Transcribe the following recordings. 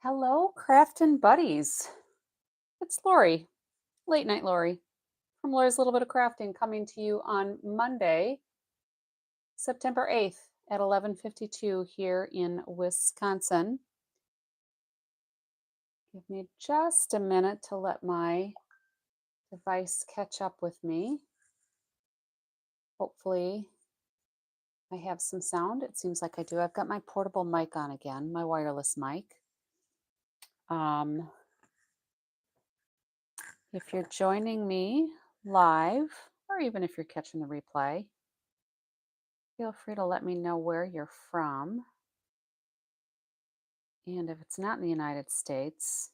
Hello, Craftin buddies. It's Lori, late night Lori, from Lori's Little Bit of Crafting, coming to you on Monday, September 8th at 11:52 here in Wisconsin. Give me just a minute to let my device catch up with me. Hopefully, I have some sound. It seems like I do. I've got my portable mic on again, my wireless mic. Um, if you're joining me live, or even if you're catching the replay, feel free to let me know where you're from. And if it's not in the United States,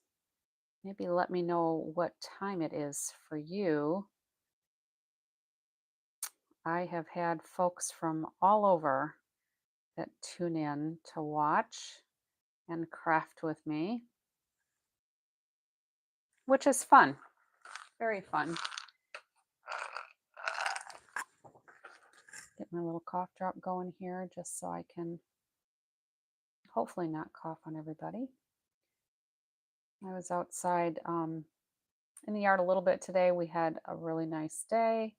maybe let me know what time it is for you. I have had folks from all over that tune in to watch and craft with me, which is fun, very fun. Get my little cough drop going here just so I can hopefully not cough on everybody. I was outside in the yard a little bit today. We had a really nice day.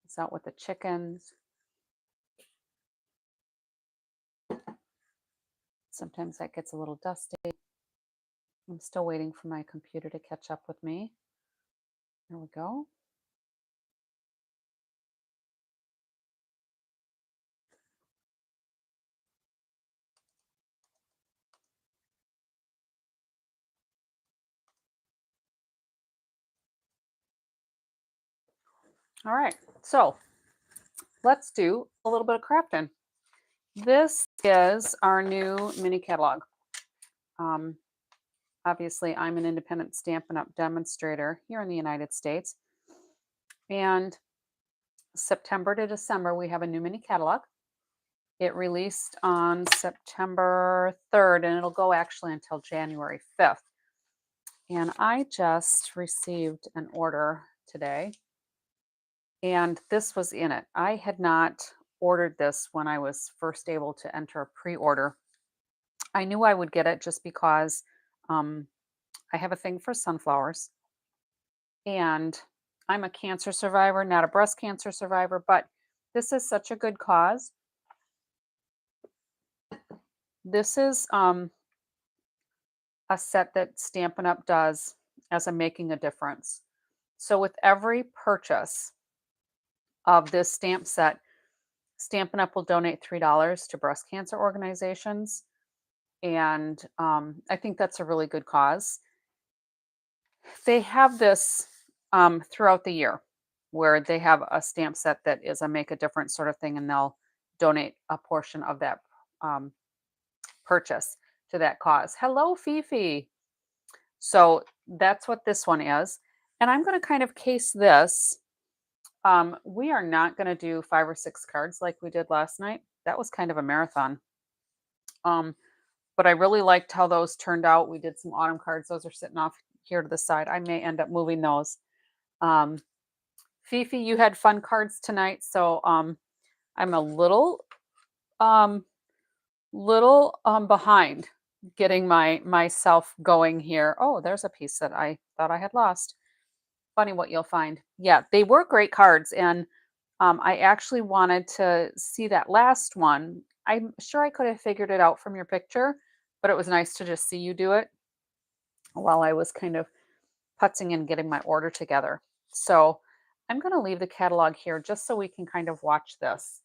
It's out with the chickens. Sometimes that gets a little dusty. I'm still waiting for my computer to catch up with me. There we go. All right, so let's do a little bit of crafting. This is our new mini catalog. Um, Obviously, I'm an independent Stampin' Up! Demonstrator here in the United States. And September to December, we have a new mini catalog. It released on September 3rd, and it'll go actually until January 5th. And I just received an order today, and this was in it. I had not ordered this when I was first able to enter a pre-order. I knew I would get it just because um, I have a thing for sunflowers, and I'm a cancer survivor, not a breast cancer survivor, but this is such a good cause. This is a set that Stampin' Up! Does as a Making a Difference. So with every purchase of this stamp set, Stampin' Up! Will donate $3 to breast cancer organizations. And I think that's a really good cause. They have this throughout the year where they have a stamp set that is a make a difference sort of thing, and they'll donate a portion of that um, purchase to that cause. Hello, Fifi. So that's what this one is. And I'm going to kind of case this. We are not going to do 5 or 6 cards like we did last night. That was kind of a marathon. Um, but I really liked how those turned out. We did some autumn cards. Those are sitting off here to the side. I may end up moving those. Um, Fifi, you had fun cards tonight, so I'm a um, behind getting myself going here. Oh, there's a piece that I thought I had lost. Funny what you'll find. Yeah, they were great cards, and I actually wanted to see that last one. I'm sure I could have figured it out from your picture, but it was nice to just see you do it while I was kind of putzing and getting my order together. So I'm going to leave the catalog here just so we can kind of watch this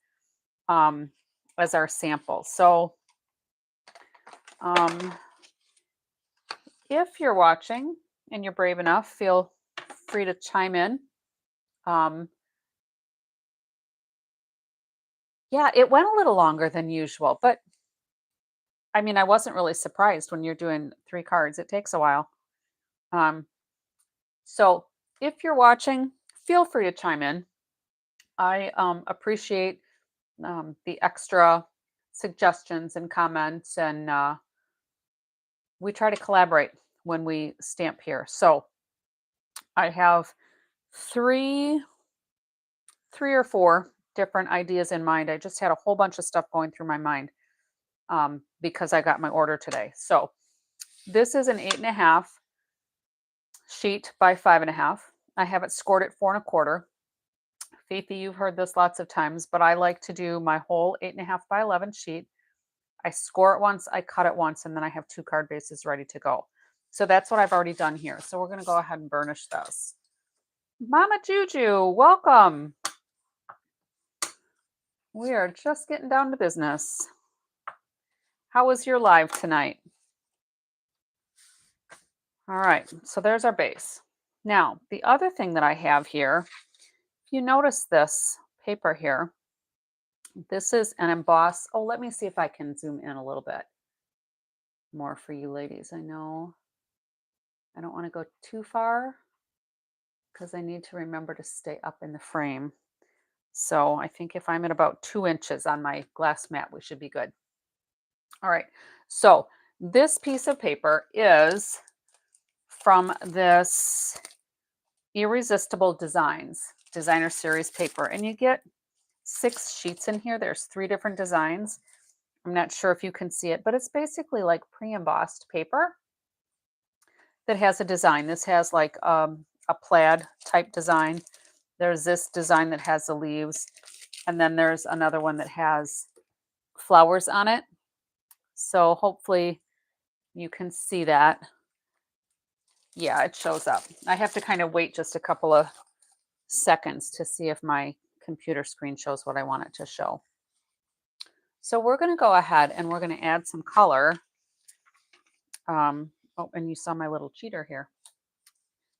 um, as our sample. So um, if you're watching and you're brave enough, feel free to chime in. Um, yeah, it went a little longer than usual, but I mean, I wasn't really surprised when you're doing 3 cards. It takes a while. Um, so if you're watching, feel free to chime in. I appreciate the extra suggestions and comments, and we try to collaborate when we stamp here. So I have three or four different ideas in mind. I just had a whole bunch of stuff going through my mind. because I got my order today. So this is an 8.5 sheet by 5.5. I have it scored at 4.25. Fifi, you've heard this lots of times, but I like to do my whole 8.5 by 11 sheet. I score it once, I cut it once, and then I have 2 card bases ready to go. So that's what I've already done here. So we're going to go ahead and burnish this. Mama Juju, welcome. We are just getting down to business. How was your live tonight? All right, so there's our base. Now, the other thing that I have here, if you notice this paper here, this is an emboss. Oh, let me see if I can zoom in a little bit more for you ladies. I know I don't want to go too far because I need to remember to stay up in the frame. So I think if I'm at about 2 inches on my glass mat, we should be good. All right, so this piece of paper is from this Irresistible Designs designer series paper, and you get 6 sheets in here. There's 3 different designs. I'm not sure if you can see it, but it's basically like pre-embossed paper that has a design. This has like a plaid type design. There's this design that has the leaves, and then there's another one that has flowers on it. So hopefully you can see that. Yeah, it shows up. I have to kind of wait just a couple of seconds to see if my computer screen shows what I want it to show. So we're going to go ahead and we're going to add some color. Oh, and you saw my little cheater here,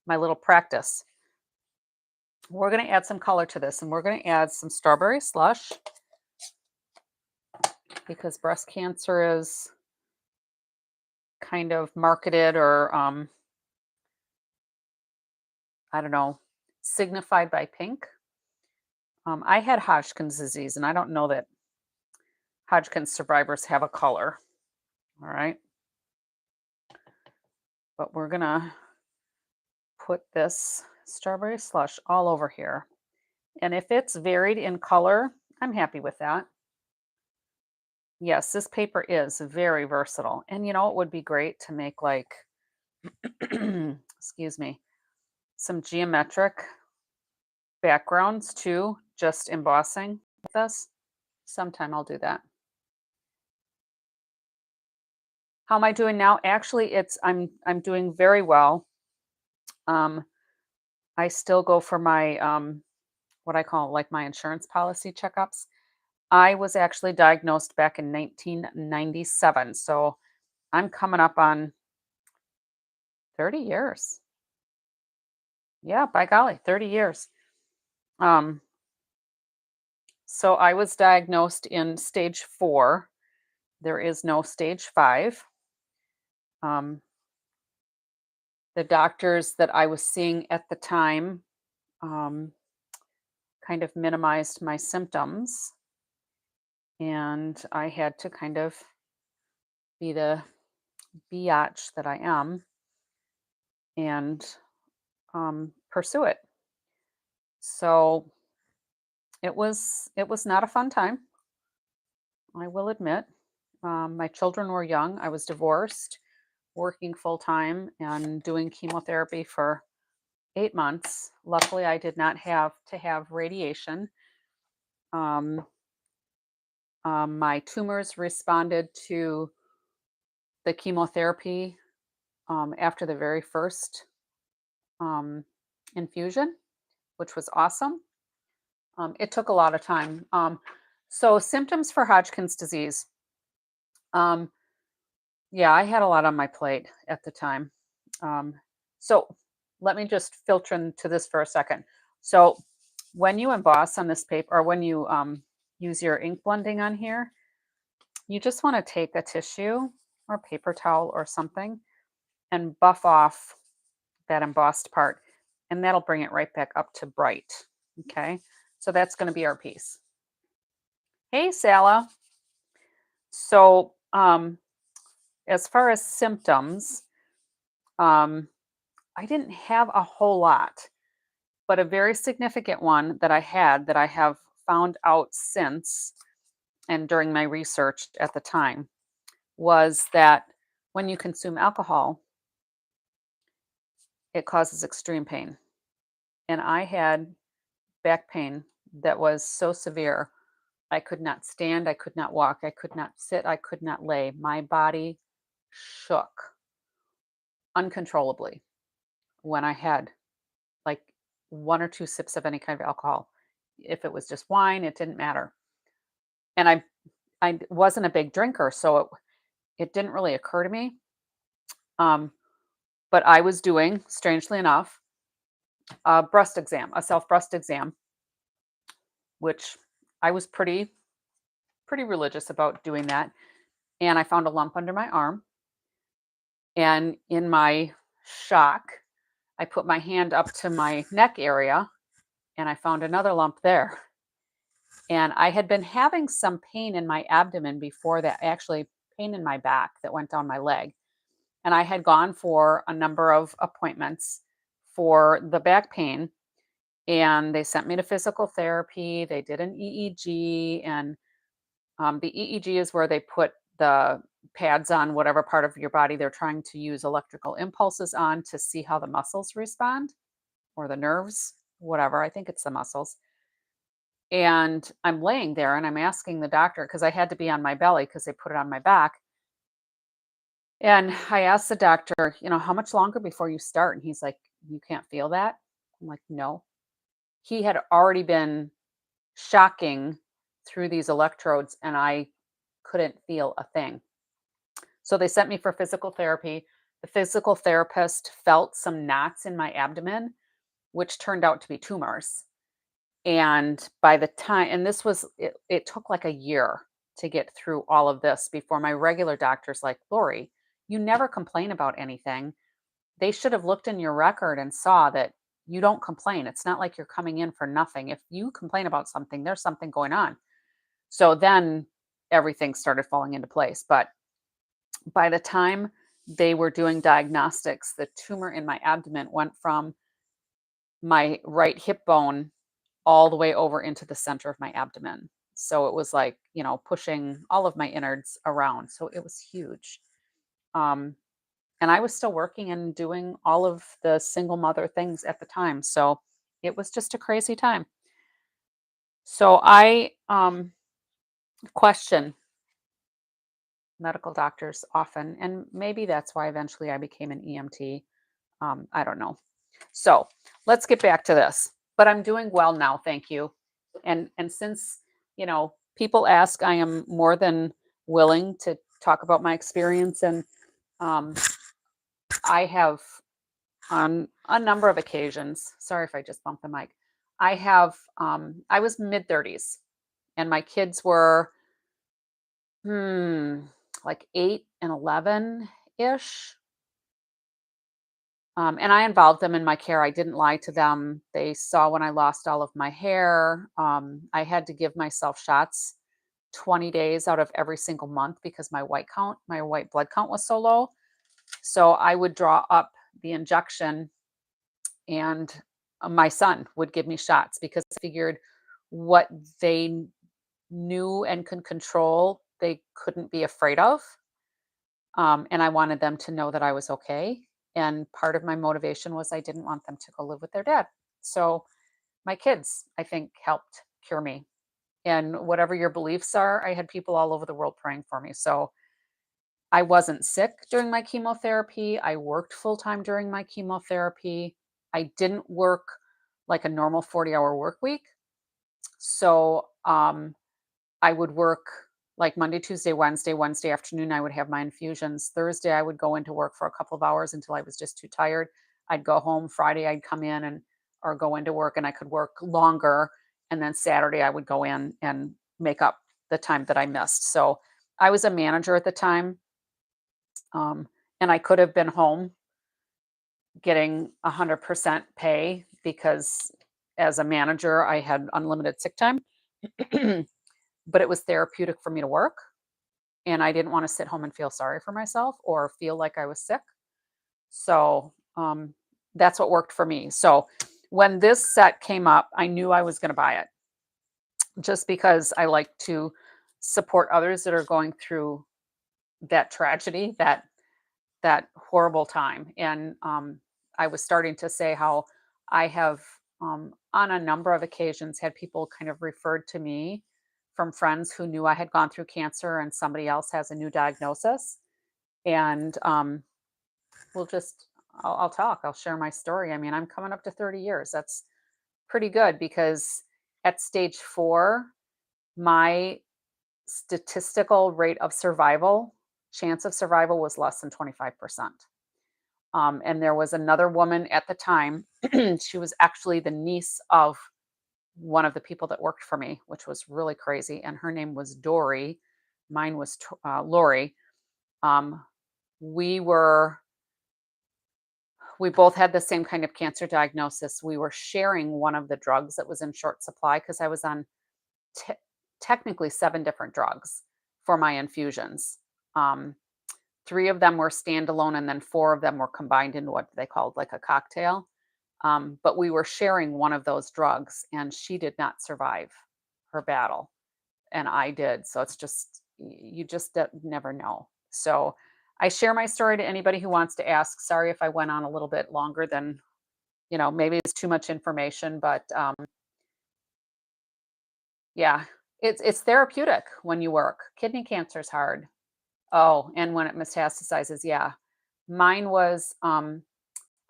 my little practice. We're going to add some color to this, and we're going to add some strawberry slush because breast cancer is kind of marketed or, I don't know, signified by pink. I had Hodgkin's disease, and I don't know that Hodgkin's survivors have a color. All right. But we're going to put this strawberry slush all over here. And if it's varied in color, I'm happy with that. Yes, this paper is very versatile. And you know, it would be great to make like, excuse me, some geometric backgrounds too, just embossing with this. Sometime I'll do that. How am I doing now? Actually, I'm doing very well. I still go for my what I call like my insurance policy checkups. I was actually diagnosed back in 1997, so I'm coming up on 30 years. Yeah, by golly, 30 years. So I was diagnosed in stage 4. There is no stage 5. The doctors that I was seeing at the time kind of minimized my symptoms, and I had to kind of be the biatch that I am and pursue it. So it was not a fun time, I will admit. My children were young. I was divorced, working full time, and doing chemotherapy for 8 months. Luckily, I did not have to have radiation. My tumors responded to the chemotherapy after the very first infusion, which was awesome. It took a lot of time. So symptoms for Hodgkin's disease. Yeah, I had a lot on my plate at the time. So let me just filter into this for a second. So when you emboss on this paper, or when you use your ink blending on here, you just want to take a tissue or paper towel or something and buff off that embossed part, and that'll bring it right back up to bright. Okay, so that's going to be our piece. Hey, Sala. So as far as symptoms, I didn't have a whole lot, but a very significant one that I had that I have found out since and during my research at the time was that when you consume alcohol, it causes extreme pain. And I had back pain that was so severe. I could not stand, I could not walk, I could not sit, I could not lay. My body shook uncontrollably when I had like one or two sips of any kind of alcohol. If it was just wine, it didn't matter. And I wasn't a big drinker, so it didn't really occur to me. Um, but I was doing, strangely enough, a breast exam, a self breast exam, which I was pretty religious about doing that. And I found a lump under my arm. And in my shock, I put my hand up to my neck area and I found another lump there. And I had been having some pain in my abdomen before that, actually, pain in my back that went down my leg. And I had gone for a number of appointments for the back pain. And they sent me to physical therapy. They did an EEG. And the EEG is where they put the pads on whatever part of your body they're trying to use electrical impulses on to see how the muscles respond or the nerves, whatever. I think it's the muscles. And I'm laying there and I'm asking the doctor because I had to be on my belly because they put it on my back. And I asked the doctor, how much longer before you start? And he's like, you can't feel that? I'm like, no. He had already been shocking through these electrodes and I couldn't feel a thing. So they sent me for physical therapy. The physical therapist felt some knots in my abdomen, which turned out to be tumors. And by the time, and this was, it took like a year to get through all of this before my regular doctor's like, Lori, you never complain about anything. They should have looked in your record and saw that you don't complain. It's not like you're coming in for nothing. If you complain about something, there's something going on. So then everything started falling into place. But by the time they were doing diagnostics, the tumor in my abdomen went from my right hip bone all the way over into the center of my abdomen. So it was like, pushing all of my innards around. So it was huge. Um, and I was still working and doing all of the single mother things at the time. So it was just a crazy time. So I question medical doctors often, and maybe that's why eventually I became an EMT. I don't know. So let's get back to this. But I'm doing well now, thank you. And since people ask, I am more than willing to talk about my experience. And um, I have on a number of occasions. Sorry if I just bumped the mic. I have. I was mid 30s, and my kids were like 8 and 11 ish. And I involved them in my care. I didn't lie to them. They saw when I lost all of my hair. I had to give myself shots 20 days out of every single month because my white blood count was so low. So I would draw up the injection and my son would give me shots because I figured what they knew and could control, they couldn't be afraid of. And I wanted them to know that I was okay. And part of my motivation was I didn't want them to go live with their dad. So my kids, I think, helped cure me. And whatever your beliefs are, I had people all over the world praying for me. So I wasn't sick during my chemotherapy. I worked full time during my chemotherapy. I didn't work like a normal 40-hour work week. So I would work like Monday, Tuesday, Wednesday afternoon, I would have my infusions. Thursday, I would go into work for a couple of hours until I was just too tired. I'd go home. Friday, I'd come in and or go into work and I could work longer. And then Saturday, I would go in and make up the time that I missed. So I was a manager at the time. And I could have been home getting 100% pay because as a manager, I had unlimited sick time. But it was therapeutic for me to work. And I didn't want to sit home and feel sorry for myself or feel like I was sick. So that's what worked for me. So when this set came up, I knew I was going to buy it just because I like to support others that are going through that tragedy, that horrible time. And I was starting to say how I have, on a number of occasions, had people kind of referred to me from friends who knew I had gone through cancer and somebody else has a new diagnosis. And we'll just, I'll talk, I'll share my story. I mean, I'm coming up to 30 years. That's pretty good because at stage 4, my statistical rate of survival, chance of survival was less than 25%. And there was another woman at the time. She was actually the niece of one of the people that worked for me, which was really crazy. And her name was Dory. Mine was Lori. Um, we were, we both had the same kind of cancer diagnosis. We were sharing one of the drugs that was in short supply because I was on te- technically 7 different drugs for my infusions. Um, 3 of them were standalone, and then 4 of them were combined into what they called like a cocktail. But we were sharing one of those drugs, and she did not survive her battle, and I did. So it's just, you just never know. So I share my story to anybody who wants to ask. Sorry if I went on a little bit longer than, maybe it's too much information, but yeah, it's therapeutic when you work. Kidney cancer is hard. Oh, and when it metastasizes, yeah. Mine was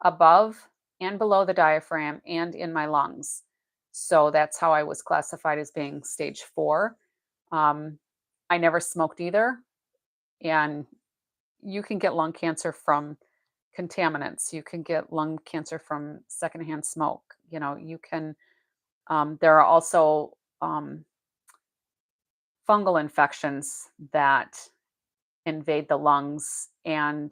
above and below the diaphragm and in my lungs. So that's how I was classified as being stage 4. Um, I never smoked either. And you can get lung cancer from contaminants. You can get lung cancer from secondhand smoke. You can, there are also fungal infections that invade the lungs and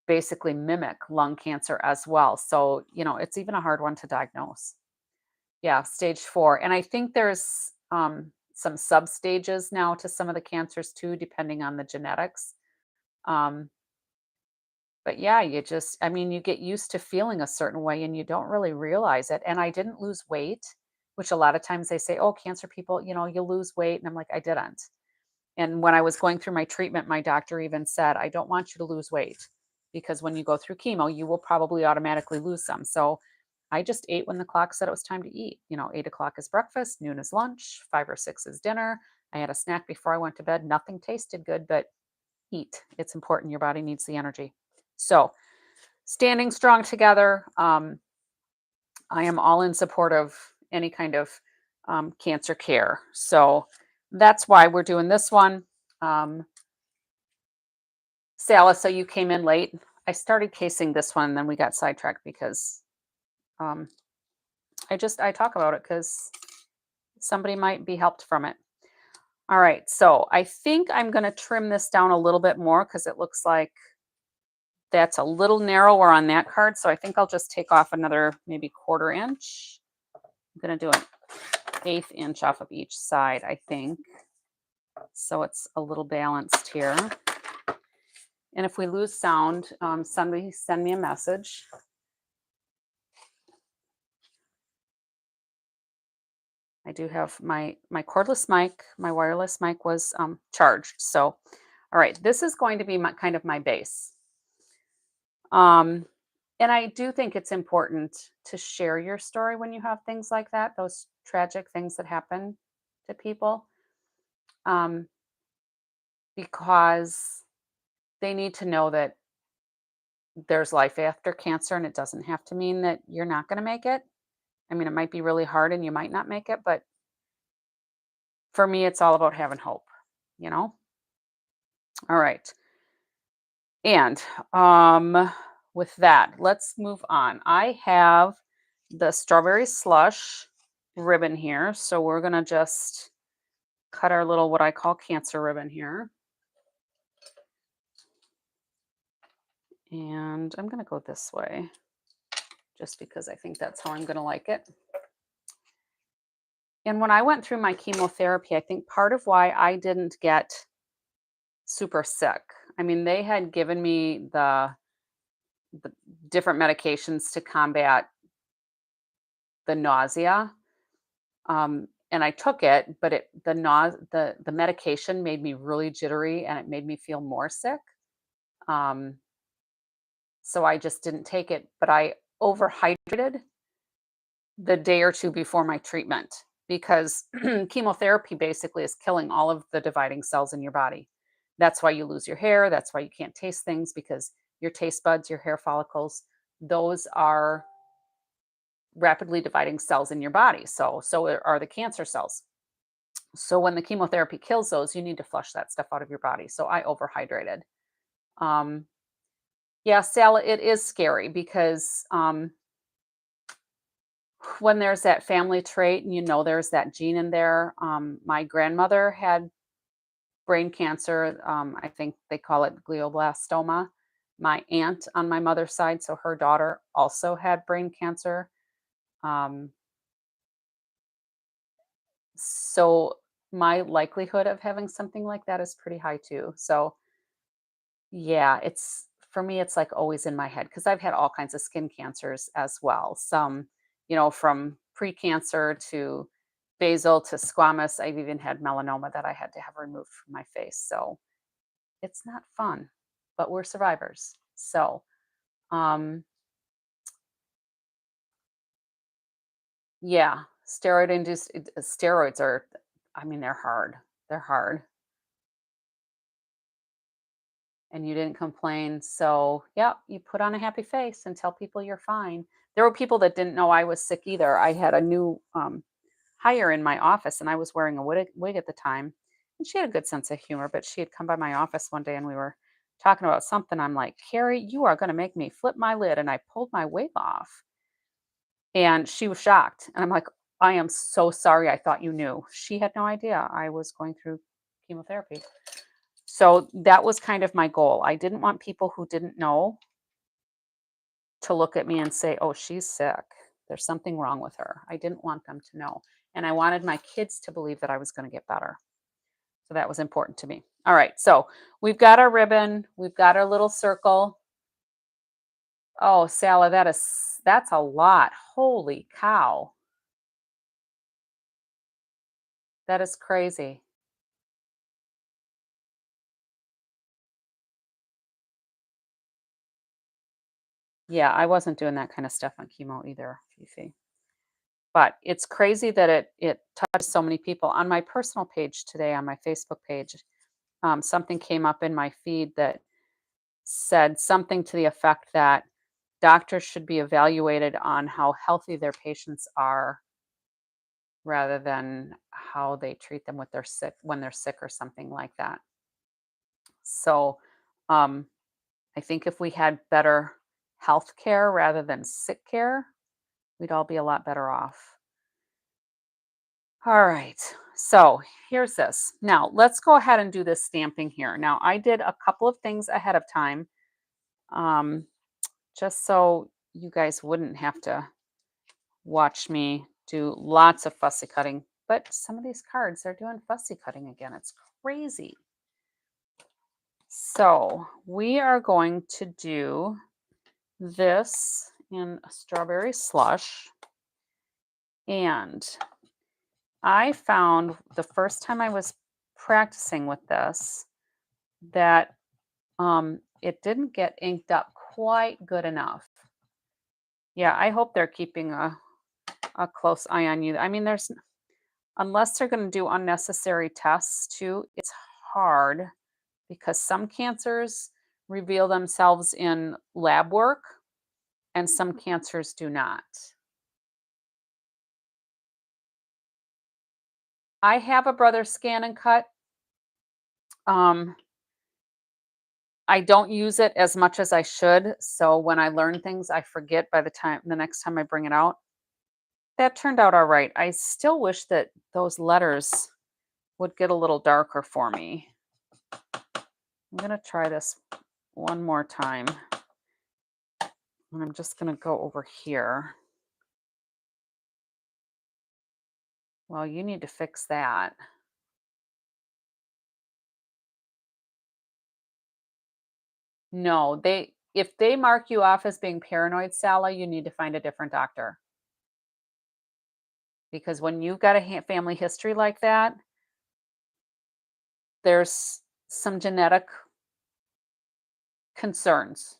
basically mimic lung cancer as well. So, it's even a hard one to diagnose. Yeah, stage 4. And I think there's some sub stages now to some of the cancers too, depending on the genetics. Um, but yeah, I mean, you get used to feeling a certain way and you don't really realize it. And I didn't lose weight, which a lot of times they say, oh, cancer people, you lose weight. And I'm like, I didn't. And when I was going through my treatment, my doctor even said, I don't want you to lose weight because when you go through chemo, you will probably automatically lose some. So I just ate when the clock said it was time to eat. 8 o'clock is breakfast, noon is lunch, 5 or 6 is dinner. I had a snack before I went to bed. Nothing tasted good, but eat. It's important. Your body needs the energy. So standing strong together. I am all in support of any kind of cancer care. So that's why we're doing this one. Um, Sala, so you came in late. I started casing this one, and then we got sidetracked because um, I talk about it because somebody might be helped from it. All right, so I think I'm going to trim this down a little bit more because it looks like that's a little narrower on that card. So I think I'll just take off another maybe 1/4 inch. I'm going to do an 1/8 inch off of each side, I think. So it's a little balanced here. And if we lose sound, somebody send me a message. I do have my cordless mic. My wireless mic was charged. So, all right, this is going to be my kind of my base. And I do think it's important to share your story when you have things like that, those tragic things that happen to people, um, because they need to know that there's life after cancer, and it doesn't have to mean that you're not going to make it. I mean, it might be really hard and you might not make it, but for me, it's all about having hope, you know? All right. And with that, let's move on. I have the strawberry slush ribbon here. So we're going to just cut our little, what I call cancer ribbon here. And I'm going to go this way just because I think that's how I'm going to like it. And when I went through my chemotherapy, I think part of why I didn't get super sick, I mean, they had given me the different medications to combat the nausea. And and I took it, but the medication made me really jittery and it made me feel more sick. Um, so I just didn't take it, but I overhydrated the day or 2 before my treatment because chemotherapy basically is killing all of the dividing cells in your body. That's why you lose your hair, that's why you can't taste things because your taste buds, your hair follicles, those are rapidly dividing cells in your body. So are the cancer cells. So when the chemotherapy kills those, you need to flush that stuff out of your body. So I overhydrated. Um, yeah, Sal, it is scary because when there's that family trait and there's that gene in there. My grandmother had brain cancer. I think they call it glioblastoma. My aunt on my mother's side, so her daughter also had brain cancer. Um, so my likelihood of having something like that is pretty high too. So yeah, it's for me, it's like always in my head because I've had all kinds of skin cancers as well. Some, from precancer to basal to squamous. I've even had melanoma that I had to have removed from my face. So it's not fun, but we're survivors. So, um, yeah, steroid induced steroids are, I mean, they're hard. They're hard. And you didn't complain. So, yep, you put on a happy face and tell people you're fine. There were people that didn't know I was sick either. I had a new hire in my office and I was wearing a wig at the time. And she had a good sense of humor, but she had come by my office one day and we were talking about something. I'm like, Carrie, you are going to make me flip my lid. And I pulled my wig off and she was shocked. And I'm like, I am so sorry. I thought you knew. She had no idea I was going through chemotherapy. So that was kind of my goal. I didn't want people who didn't know to look at me and say, "Oh, she's sick. There's something wrong with her." I didn't want them to know. And I wanted my kids to believe that I was going to get better. So that was important to me. All right. So we've got our ribbon, we've got our little circle. Oh, Sally, that's a lot. Holy cow. That is crazy. Yeah, I wasn't doing that kind of stuff on chemo either, Fifi. But it's crazy that it touched so many people. On my personal page today, on my Facebook page, something came up in my feed that said something to the effect that doctors should be evaluated on how healthy their patients are rather than how they treat them with their sick when they're sick or something like that. So um, I think if we had better health care rather than sick care, we'd all be a lot better off. All right. So here's this. Now let's go ahead and do this stamping here. Now I did a couple of things ahead of time, um, just so you guys wouldn't have to watch me do lots of fussy cutting. But some of these cards are doing fussy cutting again. It's crazy. So we are going to do this in a strawberry slush. And I found the first time I was practicing with this that it didn't get inked up quite good enough. Yeah, I hope they're keeping a close eye on you. I mean, unless they're going to do unnecessary tests too, it's hard because some cancers reveal themselves in lab work and some cancers do not. I have a brother scan and cut. Um, I don't use it as much as I should. So when I learn things, I forget by the next time I bring it out. That turned out all right. I still wish that those letters would get a little darker for me. I'm going to try this one more time. And I'm just going to go over here. Well, you need to fix that. No, if they mark you off as being paranoid, Sally, you need to find a different doctor because when you've got a family history like that, there's some genetic concerns.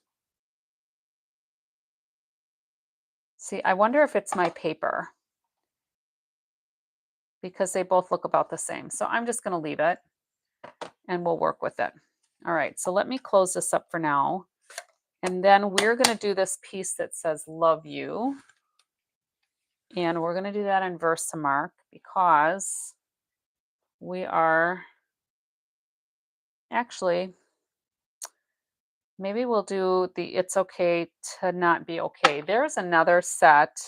See, I wonder if it's my paper because they both look about the same. So I'm just going to leave it and we'll work with it. All right, so let me close this up for now. And then we're going to do this piece that says love you. And we're going to do that in Versamark because we are actually, maybe we'll do the It's Okay to Not Be Okay. There's another set.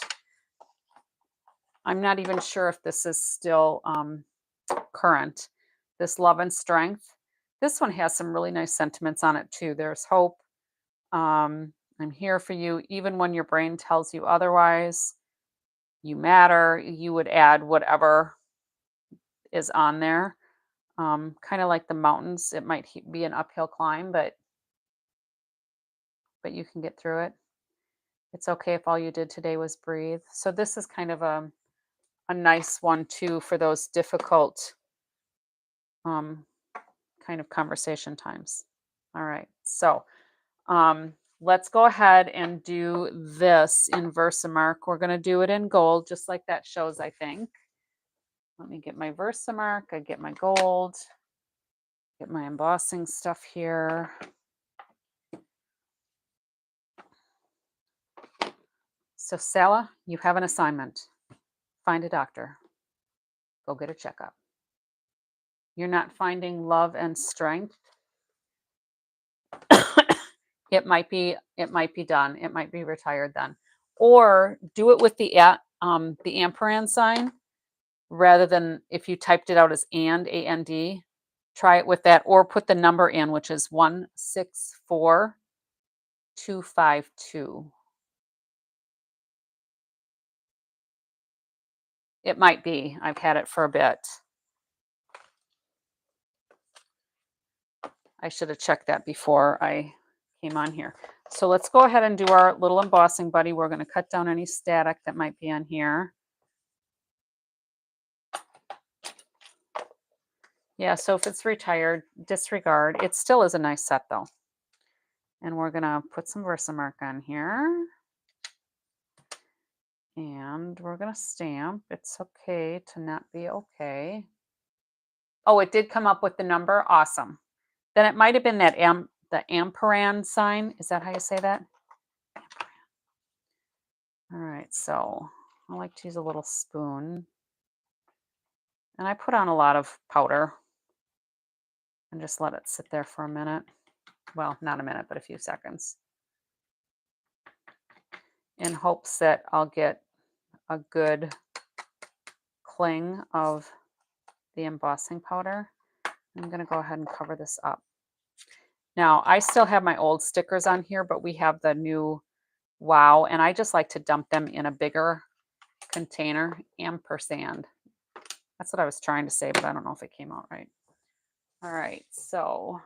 I'm not even sure if this is still current. This Love and Strength. This one has some really nice sentiments on it too. There's hope. I'm here for you, even when your brain tells you otherwise. You matter. You would add whatever is on there. Kind of like the mountains. It might be an uphill climb, but you can get through it. It's okay if all you did today was breathe. So this is kind of a nice one too for those difficult kind of conversation times. All right, so let's go ahead and do this in Versamark. We're going to do it in gold, just like that shows, I think. Let me get my Versamark. I get my gold. Get my embossing stuff here. So, Sala, you have an assignment. Find a doctor. Go get a checkup. You're not finding love and strength. It might be done. It might be retired then. Or do it with the ampersand sign rather than if you typed it out as and, try it with that, or put the number in, which is 164252. It might be. I've had it for a bit. I should have checked that before I came on here. So let's go ahead and do our little embossing buddy. We're going to cut down any static that might be on here. Yeah, so if it's retired, disregard. It still is a nice set though. And we're going to put some Versamark on here. And we're going to stamp. It's okay to not be okay. Oh, it did come up with the number. Awesome. Then it might have been that the ampersand sign. Is that how you say that? All right, so I like to use a little spoon. And I put on a lot of powder and just let it sit there for a minute. Well, not a minute, but a few seconds. In hopes that I'll get a good cling of the embossing powder. I'm going to go ahead and cover this up. Now, I still have my old stickers on here, but we have the new Wow, and I just like to dump them in a bigger container. Ampersand. That's what I was trying to say, but I don't know if it came out right. All right, so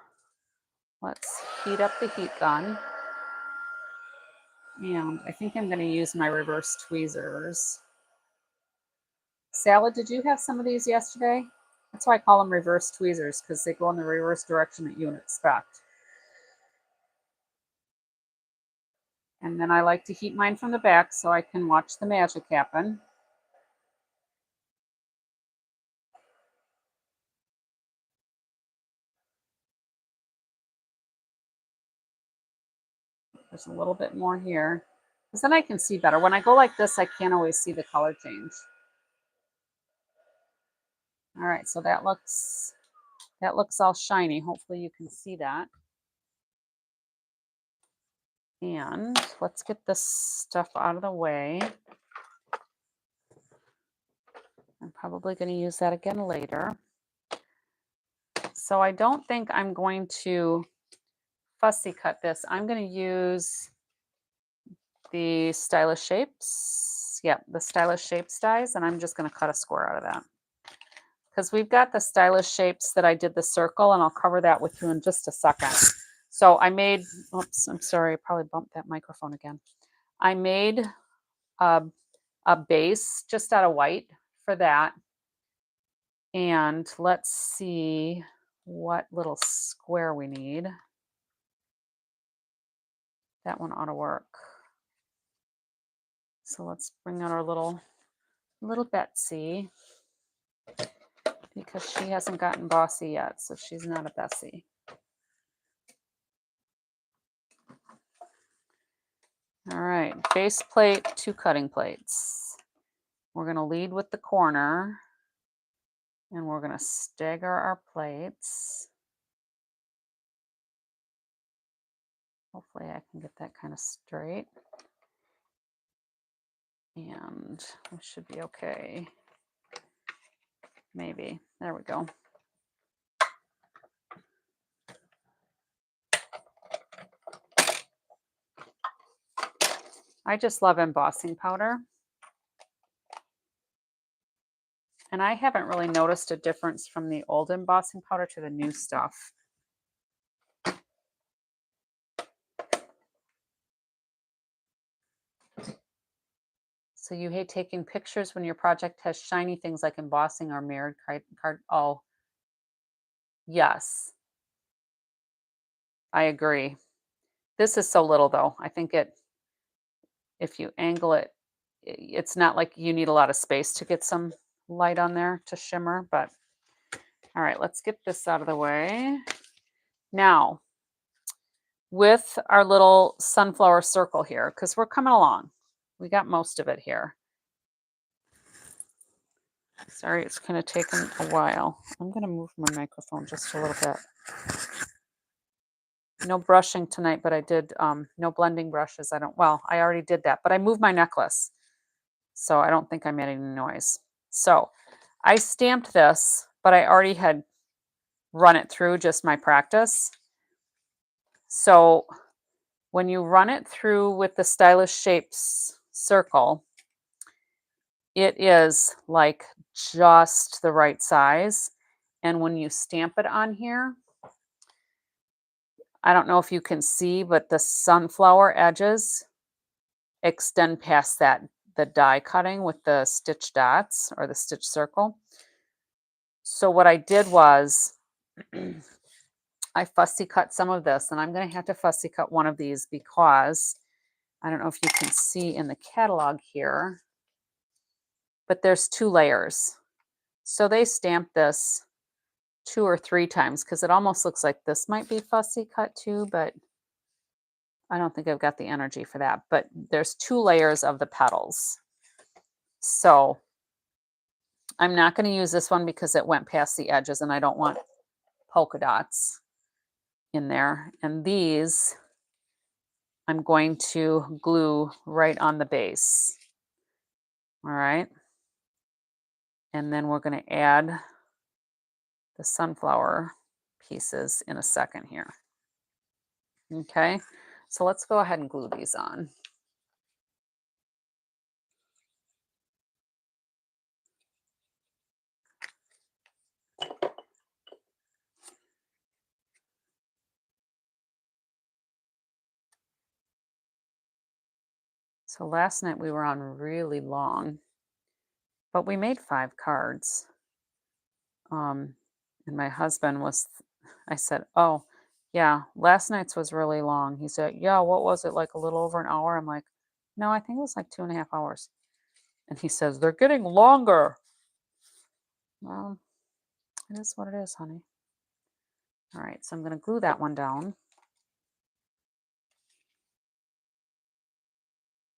let's heat up the heat gun. And I think I'm going to use my reverse tweezers. Salad, did you have some of these yesterday? That's why I call them reverse tweezers, because they go in the reverse direction that you would expect. And then I like to heat mine from the back so I can watch the magic happen. There's a little bit more here, because then I can see better. When I go like this, I can't always see the color change. All right, so that looks all shiny. Hopefully you can see that. And let's get this stuff out of the way. I'm probably going to use that again later. So I don't think I'm going to fussy cut this. I'm going to use the Stylish Shapes. Yep, the Stylish Shapes dies, and I'm just going to cut a square out of that. Because we've got the Stylish Shapes that I did the circle, and I'll cover that with you in just a second. So I made, oops, I'm sorry, I probably bumped that microphone again. I made a base just out of white for that. And let's see what little square we need. That one ought to work. So let's bring out our little Betsy, because she hasn't gotten bossy yet, so she's not a Bessie. All right, base plate, 2 cutting plates. We're going to lead with the corner, and we're going to stagger our plates. Hopefully I can get that kind of straight. And we should be okay. Maybe. There we go. I just love embossing powder. And I haven't really noticed a difference from the old embossing powder to the new stuff. So you hate taking pictures when your project has shiny things like embossing or mirrored card. Oh, yes. I agree. This is so little though. I think if you angle it, it's not like you need a lot of space to get some light on there to shimmer, but all right, let's get this out of the way. Now, with our little sunflower circle here, because we're coming along. We got most of it here. Sorry, it's kind of taken a while. I'm going to move my microphone just a little bit. No brushing tonight, but I did no blending brushes. I already did that, but I moved my necklace. So I don't think I made any noise. So I stamped this, but I already had run it through just my practice. So when you run it through with the Stylish Shapes circle, it is like just the right size. And when you stamp it on here, I don't know if you can see, but the sunflower edges extend past the die cutting with the stitch dots or the stitch circle. So what I did was I fussy cut some of this, and I'm going to have to fussy cut one of these because I don't know if you can see in the catalog here, but there's 2 layers. So they stamped this 2 or 3 times because it almost looks like this might be fussy cut too, but I don't think I've got the energy for that. But there's 2 layers of the petals. So I'm not going to use this one because it went past the edges and I don't want polka dots in there. And these I'm going to glue right on the base. All right. And then we're going to add the sunflower pieces in a second here. Okay. So let's go ahead and glue these on. So last night we were on really long, but we made 5 cards. And my husband I said, oh, yeah, last night's was really long. He said, yeah, what was it, like a little over an hour? I'm like, no, I think it was like 2.5 hours. And he says, they're getting longer. Well, it is what it is, honey. All right, so I'm going to glue that one down.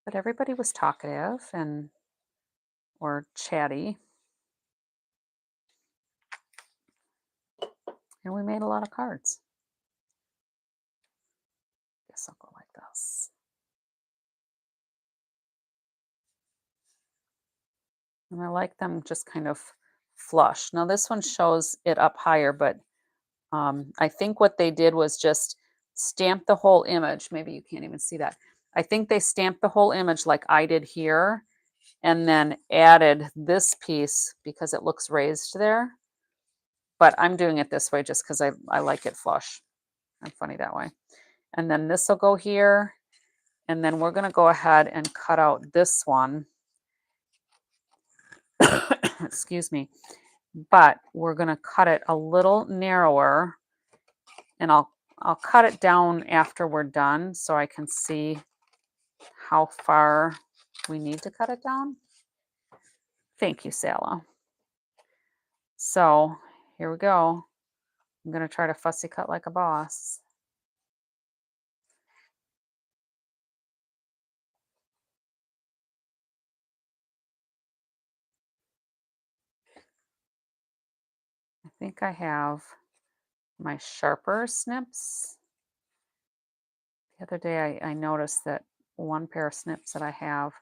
But everybody was talkative or chatty. And we made a lot of cards. Guess I'll go like this. And I like them just kind of flush. Now this one shows it up higher, but I think what they did was just stamp the whole image. Maybe you can't even see that. I think they stamped the whole image like I did here and then added this piece because it looks raised there. But I'm doing it this way just because I like it flush. I'm funny that way. And then this will go here. And then we're going to go ahead and cut out this one. Excuse me. But we're going to cut it a little narrower, and I'll cut it down after we're done so I can see how far we need to cut it down. Thank you, Sala. So here we go. I'm going to try to fussy cut like a boss. I think I have my sharper snips. The other day I noticed that one pair of snips that I have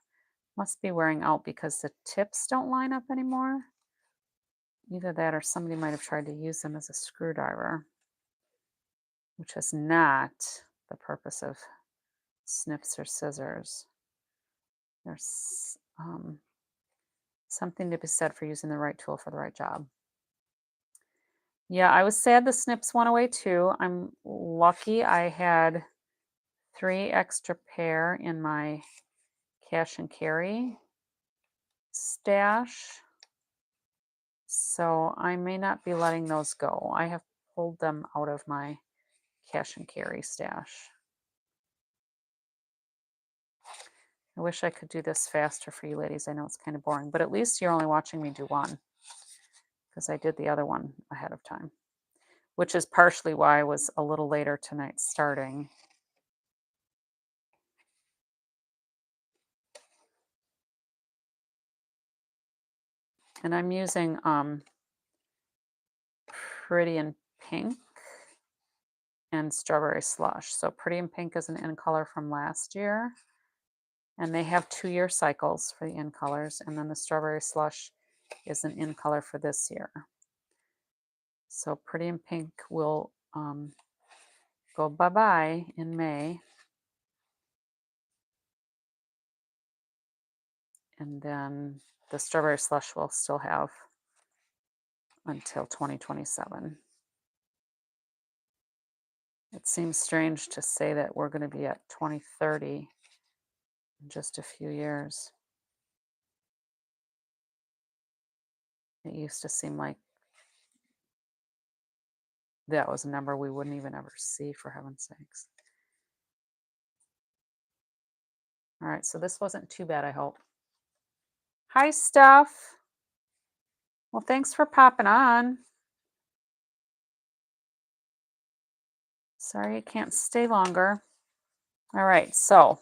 must be wearing out because the tips don't line up anymore. Either that or somebody might have tried to use them as a screwdriver, which is not the purpose of snips or scissors. There's something to be said for using the right tool for the right job. Yeah, I was sad the snips went away too. I'm lucky I had 3 extra pair in my cash and carry stash. So I may not be letting those go. I have pulled them out of my cash and carry stash. I wish I could do this faster for you ladies. I know it's kind of boring, but at least you're only watching me do one because I did the other one ahead of time, which is partially why I was a little later tonight starting. And I'm using Pretty in Pink and Strawberry Slush. So Pretty in Pink is an in color from last year. And they have 2-year cycles for the in colors. And then the Strawberry Slush is an in color for this year. So Pretty in Pink will go bye-bye in May. And then the Strawberry Slush will still have until 2027. It seems strange to say that we're going to be at 2030 in just a few years. It used to seem like that was a number we wouldn't even ever see, for heaven's sakes. All right, so this wasn't too bad, I hope. Hi, Steph. Well, thanks for popping on. Sorry you can't stay longer. All right, so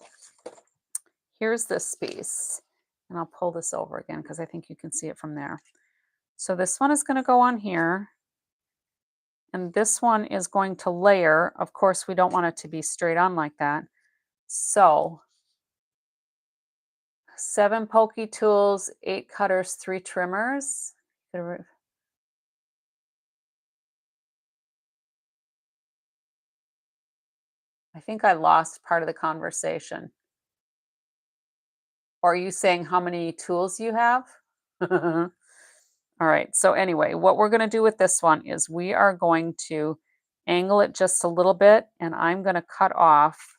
here's this piece. And I'll pull this over again because I think you can see it from there. So this one is going to go on here. And this one is going to layer. Of course, we don't want it to be straight on like that. So 7 pokey tools, 8 cutters, 3 trimmers. I think I lost part of the conversation. Or are you saying how many tools you have? All right. So anyway, what we're going to do with this one is we are going to angle it just a little bit, and I'm going to cut off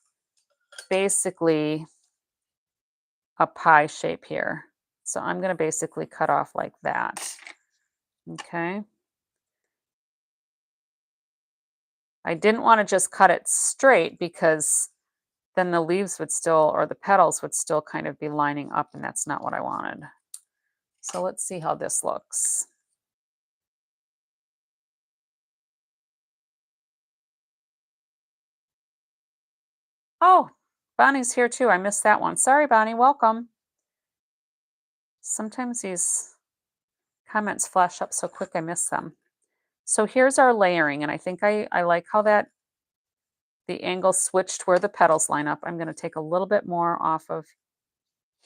basically a pie shape here. So I'm going to basically cut off like that. Okay. I didn't want to just cut it straight because then the leaves would still, or the petals would still kind of be lining up, and that's not what I wanted. So let's see how this looks. Oh, Bonnie's here too. I missed that one. Sorry, Bonnie. Welcome. Sometimes these comments flash up so quick I miss them. So here's our layering, and I think I like how that the angle switched where the petals line up. I'm going to take a little bit more off of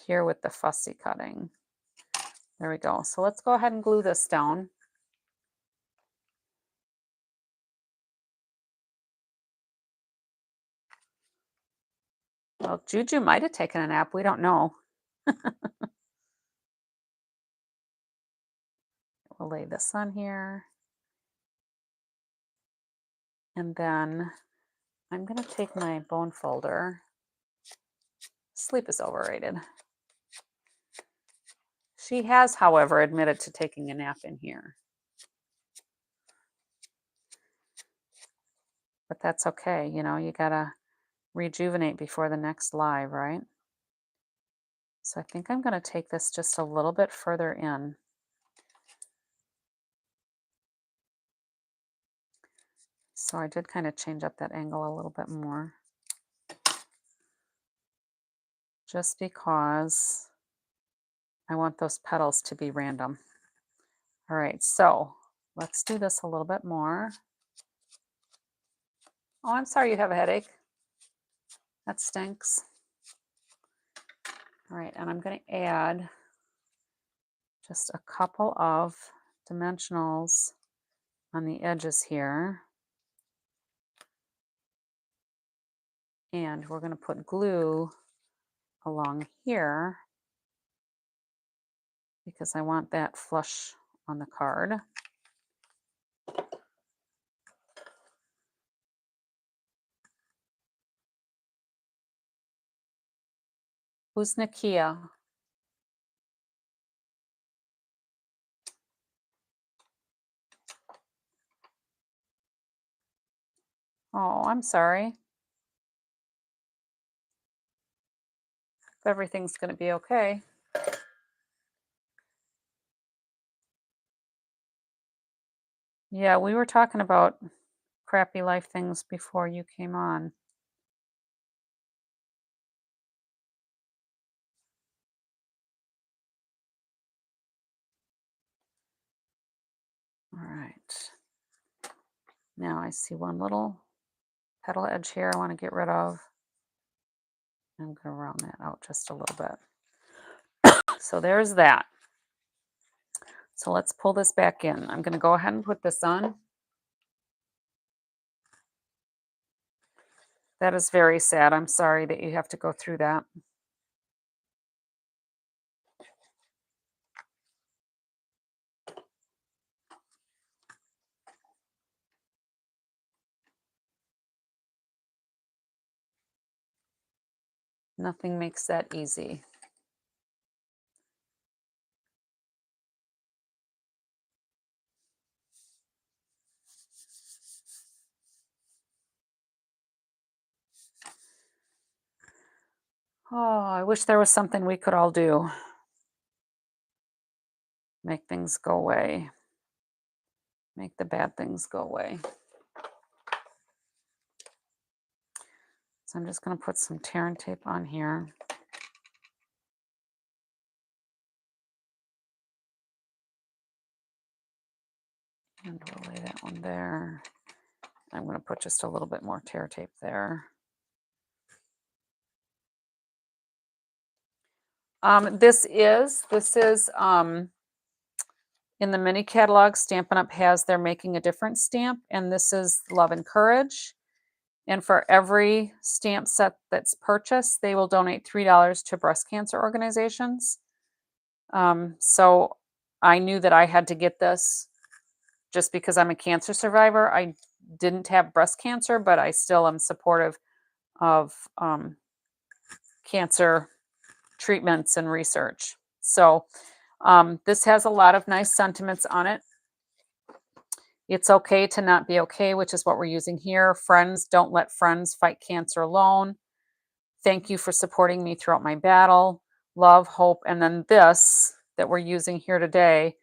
here with the fussy cutting. There we go. So let's go ahead and glue this down. Well, Juju might have taken a nap. We don't know. We'll lay this on here. And then I'm going to take my bone folder. Sleep is overrated. She has, however, admitted to taking a nap in here. But that's okay, you know, you gotta rejuvenate before the next live, right? So I think I'm gonna take this just a little bit further in. So I did kind of change up that angle a little bit more. Just because I want those petals to be random. All right, so let's do this a little bit more. Oh, I'm sorry you have a headache. That stinks. All right, and I'm going to add just a couple of dimensionals on the edges here. And we're going to put glue along here because I want that flush on the card. Who's Nakia? Oh, I'm sorry. Everything's going to be okay. Yeah, we were talking about crappy life things before you came on. All right. Now I see one little petal edge here I want to get rid of. I'm going to round that out just a little bit. So there's that. So let's pull this back in. I'm going to go ahead and put this on. That is very sad. I'm sorry that you have to go through that. Nothing makes that easy. Oh, I wish there was something we could all do. Make things go away. Make the bad things go away. So I'm just going to put some tear and tape on here. And we'll lay that one there. I'm going to put just a little bit more tear tape there. This is in the mini catalog. Stampin' Up! Has their Making a Difference stamp, and this is Love and Courage. And for every stamp set that's purchased, they will donate $3 to breast cancer organizations. So I knew that I had to get this just because I'm a cancer survivor. I didn't have breast cancer, but I still am supportive of cancer treatments and research. So this has a lot of nice sentiments on it. It's okay to not be okay, which is what we're using here. Friends, don't let friends fight cancer alone. Thank you for supporting me throughout my battle. Love, hope, and then this that we're using here today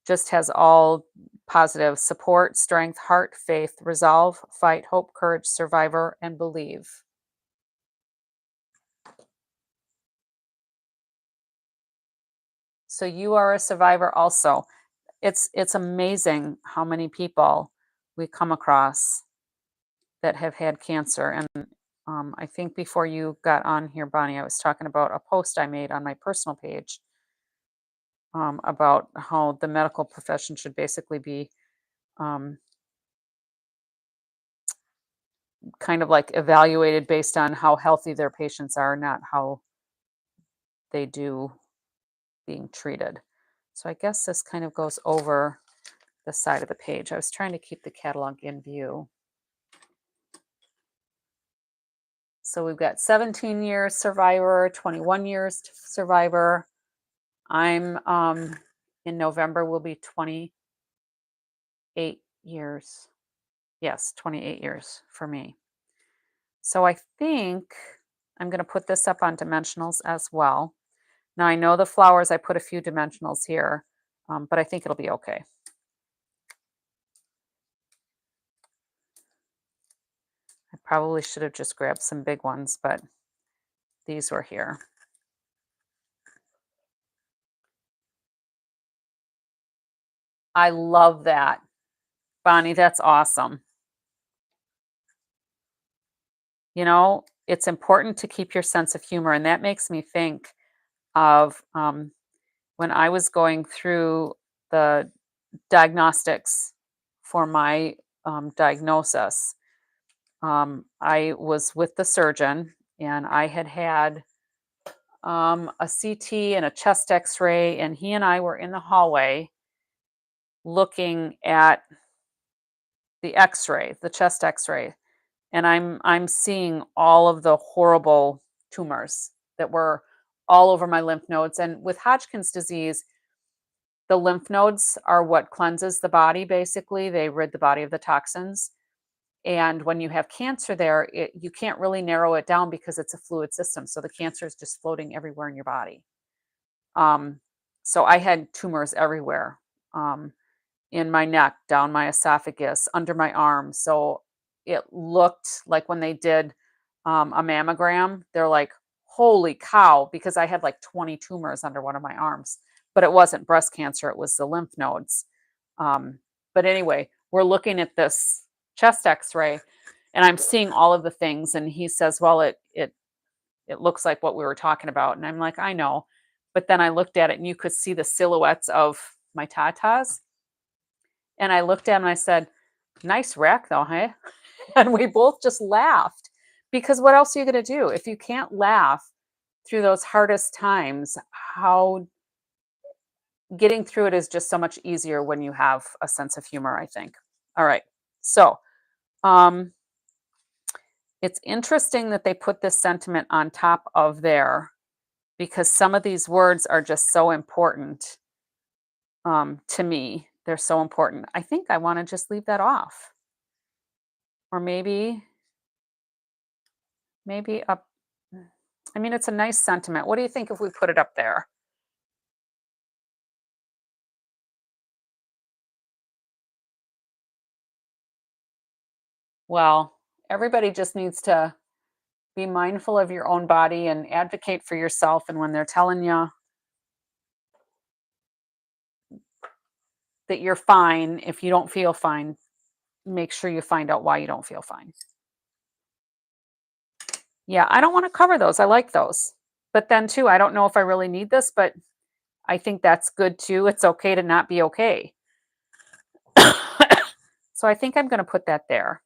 just has all positive: support, strength, heart, faith, resolve, fight, hope, courage, survivor, and believe. So you are a survivor also. It's amazing how many people we come across that have had cancer. And I think before you got on here, Bonnie, I was talking about a post I made on my personal page about how the medical profession should basically be kind of like evaluated based on how healthy their patients are, not how they do being treated. So I guess this kind of goes over the side of the page. I was trying to keep the catalog in view. So we've got 17 years survivor, 21 years survivor, I'm in November will be 28 years. Yes, 28 years for me. So I think I'm going to put this up on dimensionals as well. Now I know the flowers, I put a few dimensionals here, but I think it'll be okay. I probably should have just grabbed some big ones, but these were here. I love that. Bonnie, that's awesome. You know, it's important to keep your sense of humor. And that makes me think of when I was going through the diagnostics for my diagnosis. I was with the surgeon and I had had a CT and a chest x ray, and he and I were in the hallway looking at the x-ray, the chest x-ray, and I'm seeing all of the horrible tumors that were all over my lymph nodes. And with Hodgkin's disease, the lymph nodes are what cleanses the body basically. They rid the body of the toxins. And when you have cancer there, you can't really narrow it down because it's a fluid system. So the cancer is just floating everywhere in your body. Um, so I had tumors everywhere. In my neck, down my esophagus, under my arm. So it looked like when they did a mammogram, they're like, holy cow, because I had like 20 tumors under one of my arms. But it wasn't breast cancer, it was the lymph nodes. But anyway, we're looking at this chest x-ray and I'm seeing all of the things. And he says, well, it looks like what we were talking about. And I'm like, I know. But then I looked at it and you could see the silhouettes of my tatas. And I looked at him and I said, nice rack though, hey? And we both just laughed because what else are you going to do? If you can't laugh through those hardest times, how getting through it is just so much easier when you have a sense of humor, I think. All right. So, um, it's interesting that they put this sentiment on top of there because some of these words are just so important to me. They're so important. I think I want to just leave that off. Or maybe up. I mean, it's a nice sentiment. What do you think if we put it up there? Well, everybody just needs to be mindful of your own body and advocate for yourself. And when they're telling you that you're fine, if you don't feel fine, make sure you find out why you don't feel fine. Yeah, I don't want to cover those. I like those. But then, too, I don't know if I really need this, but I think that's good too. It's okay to not be okay. So I think I'm going to put that there.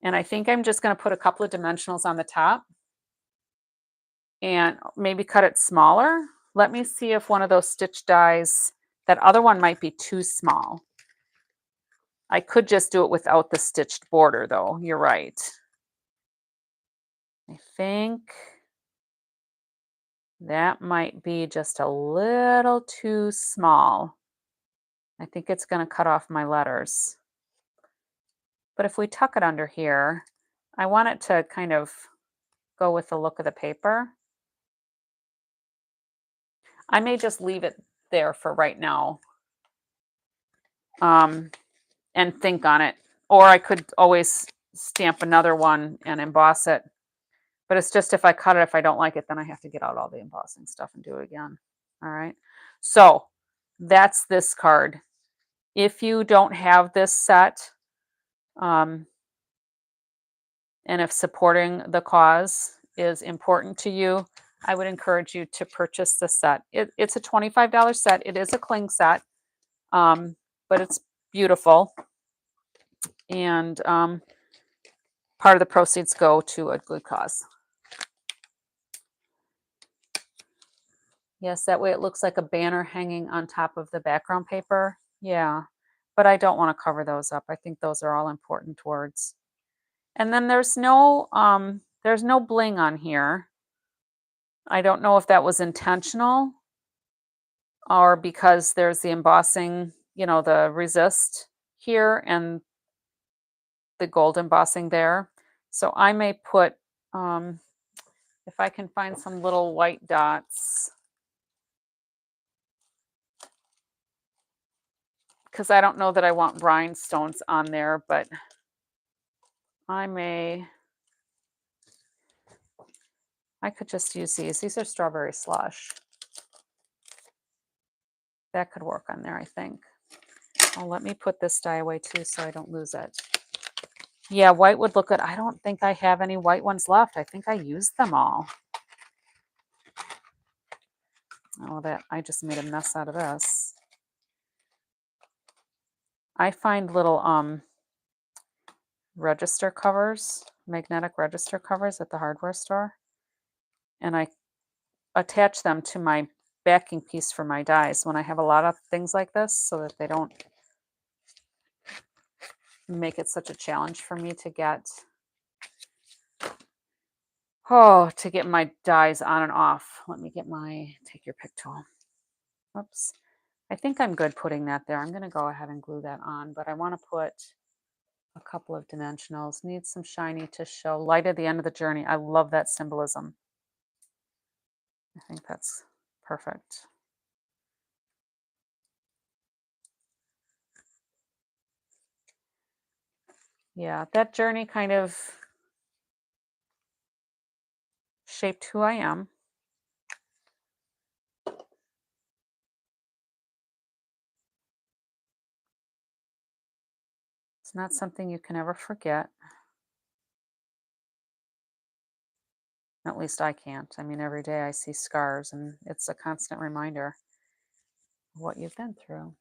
And I think I'm just going to put a couple of dimensionals on the top and maybe cut it smaller. Let me see if one of those stitch dies, that other one might be too small. I could just do it without the stitched border though. You're right. I think that might be just a little too small. I think it's going to cut off my letters. But if we tuck it under here, I want it to kind of go with the look of the paper. I may just leave it there for right now and think on it. Or I could always stamp another one and emboss it. But it's just if I cut it, if I don't like it, then I have to get out all the embossing stuff and do it again. All right. So that's this card. If you don't have this set, and if supporting the cause is important to you, I would encourage you to purchase this set. It's a $25 set. It is a cling set, but it's beautiful. And part of the proceeds go to a good cause. Yes, that way it looks like a banner hanging on top of the background paper. Yeah, but I don't want to cover those up. I think those are all important words. And then there's no bling on here. I don't know if that was intentional or because there's the embossing, you know, the resist here and the gold embossing there. So I may put, um, if I can find some little white dots, because I don't know that I want rhinestones on there, but I could just use these. These are strawberry slush. That could work on there, I think. Oh, let me put this die away too so I don't lose it. Yeah, white would look good. I don't think I have any white ones left. I think I used them all. Oh, that I just made a mess out of this. I find little register covers, magnetic register covers at the hardware store, and I attach them to my backing piece for my dies when I have a lot of things like this so that they don't make it such a challenge for me to get my dies on and off. Let me get my take your pick tool. Oops. I think I'm good putting that there. I'm going to go ahead and glue that on, but I want to put a couple of dimensionals. Need some shiny to show. Light at the end of the journey. I love that symbolism. I think that's perfect. Yeah, that journey kind of shaped who I am. It's not something you can ever forget. At least I can't. I mean, every day I see scars, and it's a constant reminder of what you've been through.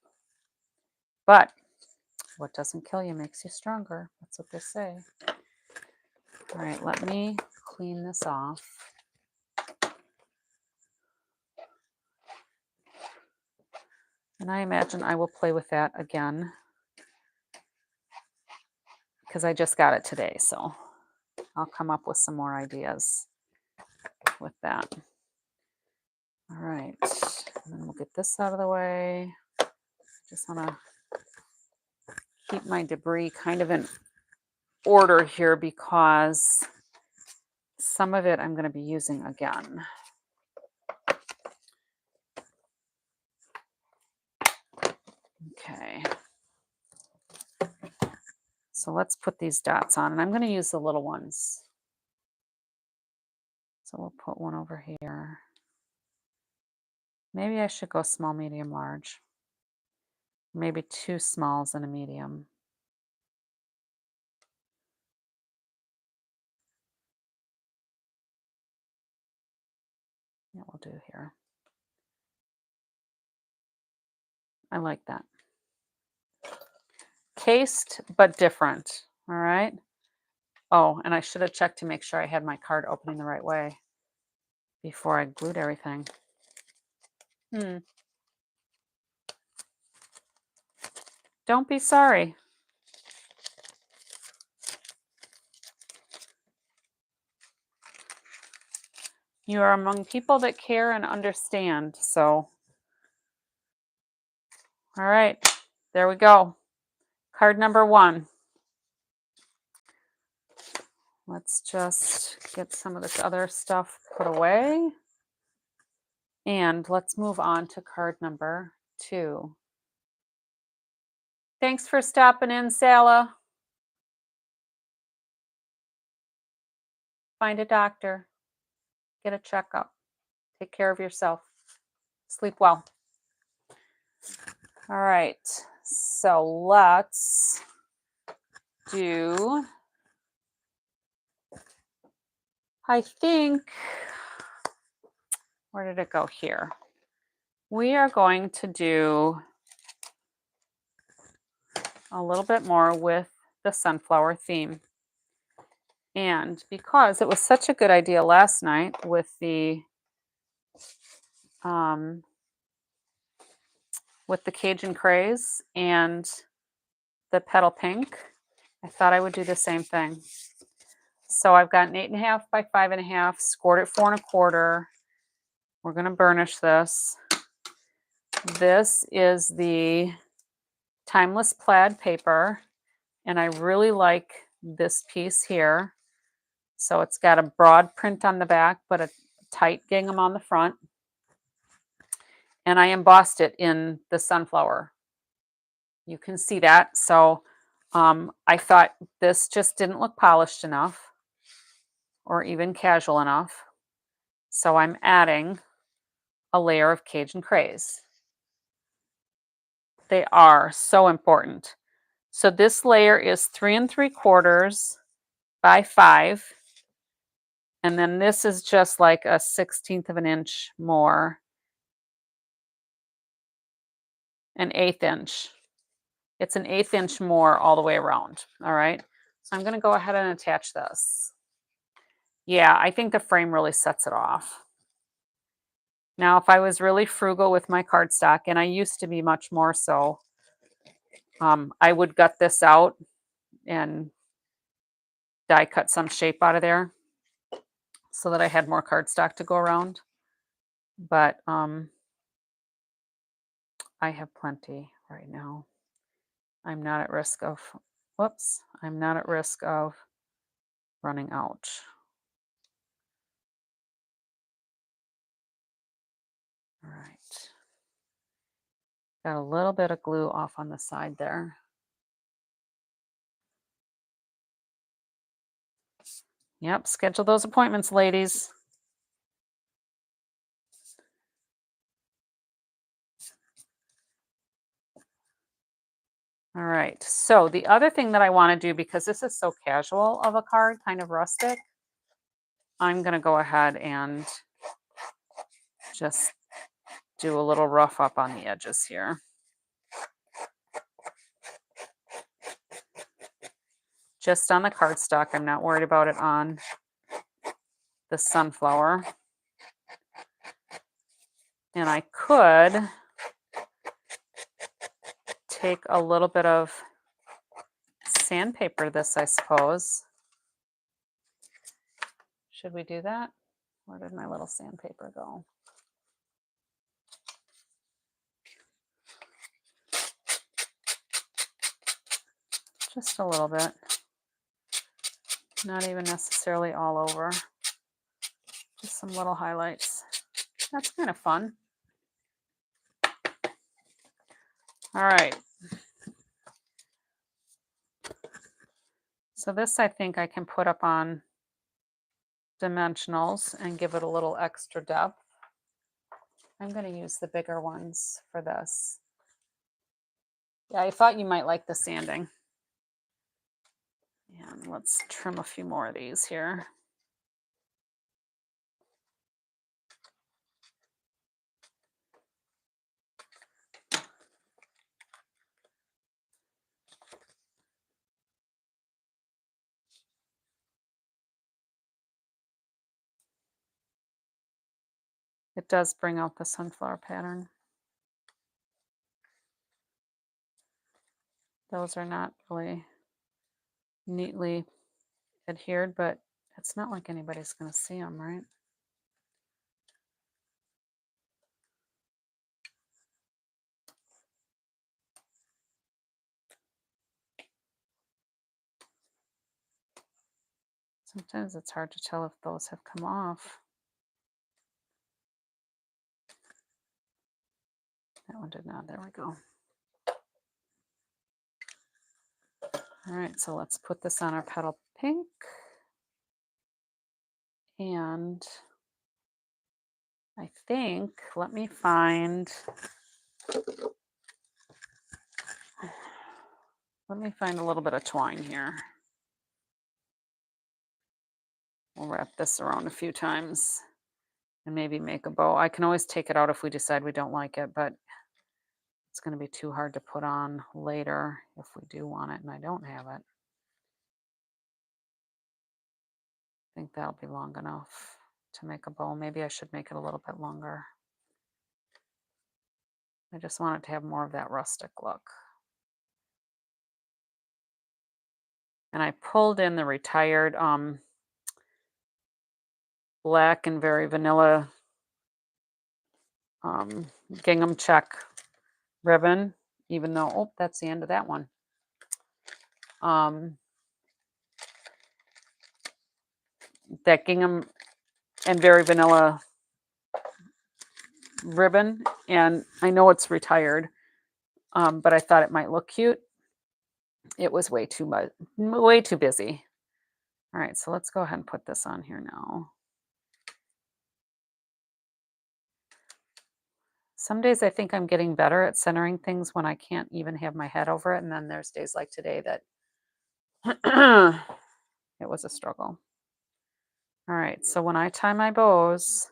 But what doesn't kill you makes you stronger. That's what they say. All right, let me clean this off. And I imagine I will play with that again because I just got it today. So I'll come up with some more ideas with that. All right, and then we'll get this out of the way. Just want to keep my debris kind of in order here because some of it I'm going to be using again. Okay. So let's put these dots on, and I'm going to use the little ones. So we'll put one over here. Maybe I should go small, medium, large. Maybe 2 smalls and a medium. Yeah, we'll do here. I like that. Cased, but different. All right. Oh, and I should have checked to make sure I had my card opening the right way before I glued everything. Don't be sorry. You are among people that care and understand. So, all right, there we go. Card number 1. Let's just get some of this other stuff put away. And let's move on to card number 2. Thanks for stopping in, Sala. Find a doctor. Get a checkup. Take care of yourself. Sleep well. All right. So let's do, I think, where did it go here? We are going to do a little bit more with the sunflower theme. And because it was such a good idea last night with the Cajun Craze and the petal pink, I thought I would do the same thing. So I've got an 8.5 by 5.5, scored at 4 1/4. We're going to burnish this. This is the Timeless Plaid paper, and I really like this piece here. So it's got a broad print on the back, but a tight gingham on the front. And I embossed it in the sunflower. You can see that. So I thought this just didn't look polished enough or even casual enough. So I'm adding a layer of Cajun Craze. They are so important. So this layer is 3 3/4 by 5. And then this is just like a 1/16 of an inch more, an 1/8 inch. It's an 1/8 inch more all the way around. All right. So I'm going to go ahead and attach this. Yeah, I think the frame really sets it off. Now, if I was really frugal with my cardstock, and I used to be much more so, I would gut this out and die cut some shape out of there so that I had more cardstock to go around. But I have plenty right now. I'm not at risk of, whoops, I'm not at risk of running out. All right. Got a little bit of glue off on the side there. Yep, schedule those appointments, ladies. All right, so the other thing that I want to do, because this is so casual of a card, kind of rustic, I'm going to go ahead and just do a little rough up on the edges here. Just on the cardstock. I'm not worried about it on the sunflower. And I could take a little bit of sandpaper this, I suppose. Should we do that? Where did my little sandpaper go? Just a little bit. Not even necessarily all over. Just some little highlights. That's kind of fun. All right. So this I think I can put up on dimensionals and give it a little extra depth. I'm going to use the bigger ones for this. Yeah, I thought you might like the sanding. And let's trim a few more of these here. It does bring out the sunflower pattern. Those are not really neatly adhered, but it's not like anybody's going to see them, right? Sometimes it's hard to tell if those have come off. That one did not. There we go. All right, so let's put this on our petal pink. And I think, let me find a little bit of twine here. We'll wrap this around a few times and maybe make a bow. I can always take it out if we decide we don't like it, but it's going to be too hard to put on later if we do want it and I don't have it. I think that'll be long enough to make a bow. Maybe I should make it a little bit longer. I just want it to have more of that rustic look. And I pulled in the retired black and very vanilla gingham check ribbon, even though, oh, that's the end of that one. That gingham and Very Vanilla ribbon, and I know it's retired, but I thought it might look cute. It was way too much, way too busy. All right, so let's go ahead and put this on here now. Some days I think I'm getting better at centering things when I can't even have my head over it, and then there's days like today that it was a struggle. All right, so when I tie my bows,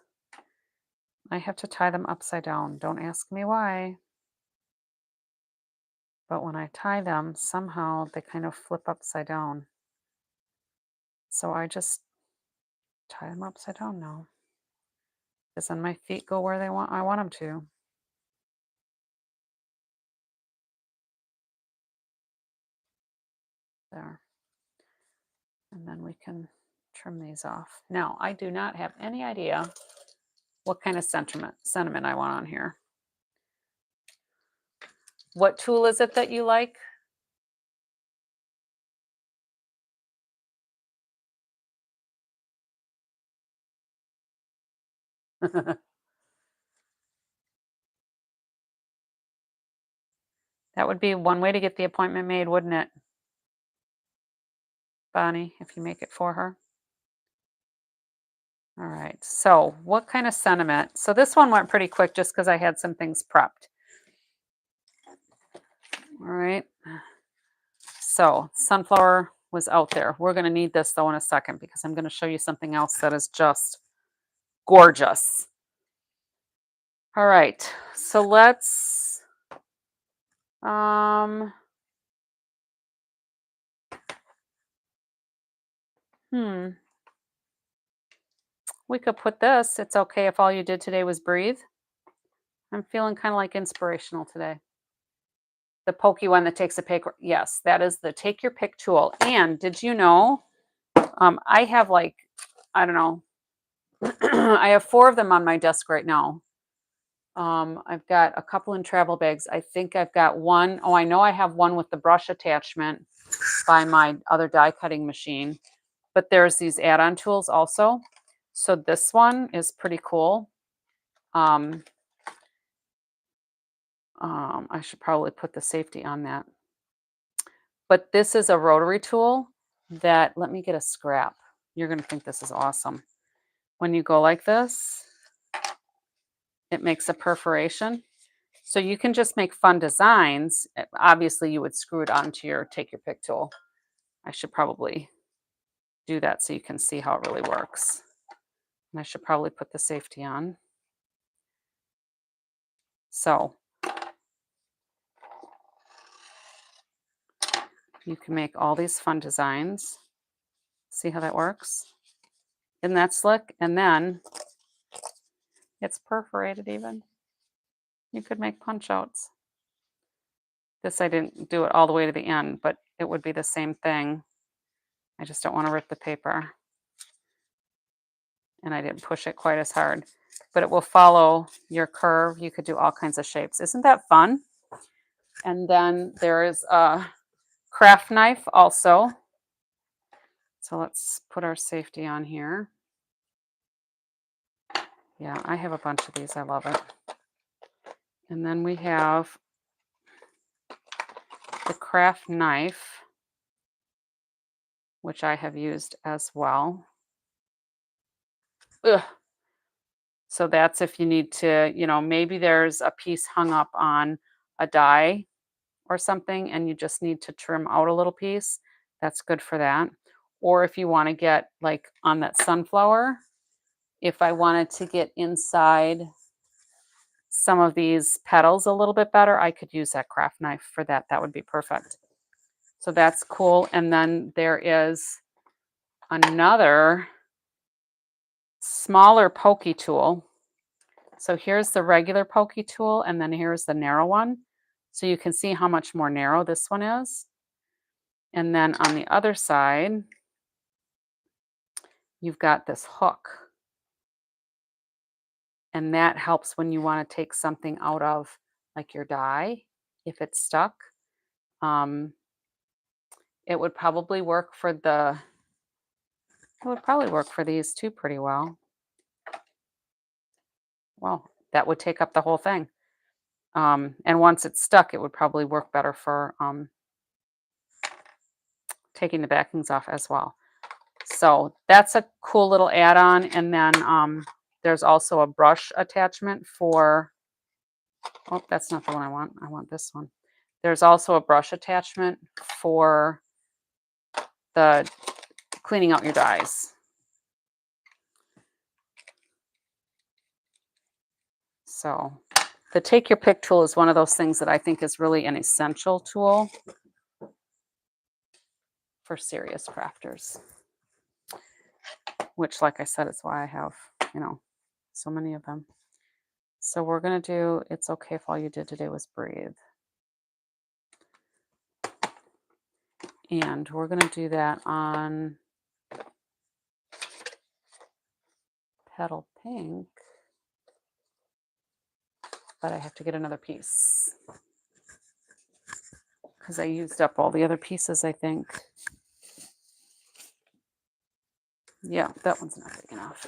I have to tie them upside down. Don't ask me why. But when I tie them, somehow they kind of flip upside down. So I just tie them upside down now. Because then my feet go where I want them to. There. And then we can trim these off. Now, I do not have any idea what kind of sentiment I want on here. What tool is it that you like? That would be one way to get the appointment made, wouldn't it, Bonnie, if you make it for her? All right, so what kind of sentiment? So this one went pretty quick just because I had some things prepped. All right, so sunflower was out there. We're going to need this though in a second because I'm going to show you something else that is just gorgeous. All right, so let's, we could put this. It's okay if all you did today was breathe. I'm feeling kind of like inspirational today. The pokey one that takes a pick. Yes, that is the take your pick tool. And did you know, I have like, I don't know, I have 4 of them on my desk right now. I've got a couple in travel bags. I think I've got one. Oh, I know I have one with the brush attachment by my other die cutting machine. But there's these add-on tools also. So this one is pretty cool. I should probably put the safety on that. But this is a rotary tool that, let me get a scrap. You're going to think this is awesome. When you go like this, it makes a perforation. So you can just make fun designs. Obviously, you would screw it onto your take your pick tool. I should probably do that so you can see how it really works. And I should probably put the safety on. So you can make all these fun designs. See how that works? Isn't that slick? And then it's perforated even. You could make punch outs. This, I didn't do it all the way to the end, but it would be the same thing. I just don't want to rip the paper. And I didn't push it quite as hard. But it will follow your curve. You could do all kinds of shapes. Isn't that fun? And then there is a craft knife also. So let's put our safety on here. Yeah, I have a bunch of these. I love it. And then we have the craft knife, which I have used as well. Ugh. So that's if you need to, maybe there's a piece hung up on a die or something and you just need to trim out a little piece. That's good for that. Or if you want to get like on that sunflower, if I wanted to get inside some of these petals a little bit better, I could use that craft knife for that. That would be perfect. So that's cool. And then there is another smaller pokey tool. So here's the regular pokey tool, and then here's the narrow one. So you can see how much more narrow this one is. And then on the other side, you've got this hook. And that helps when you want to take something out of like your die, if it's stuck. Um, it would probably work for the it would probably work for these too pretty well. Well, that would take up the whole thing. And once it's stuck, it would probably work better for taking the backings off as well. So that's a cool little add-on. And then there's also a brush attachment for, oh, that's not the one I want. I want this one. There's also a brush attachment for the cleaning out your dies. So the take your pick tool is one of those things that I think is really an essential tool for serious crafters, which, like I said, is why I have, so many of them. So we're going to do It's Okay If All You Did Today Was Breathe. And we're going to do that on Petal Pink, but I have to get another piece because I used up all the other pieces, I think. Yeah, that one's not big enough.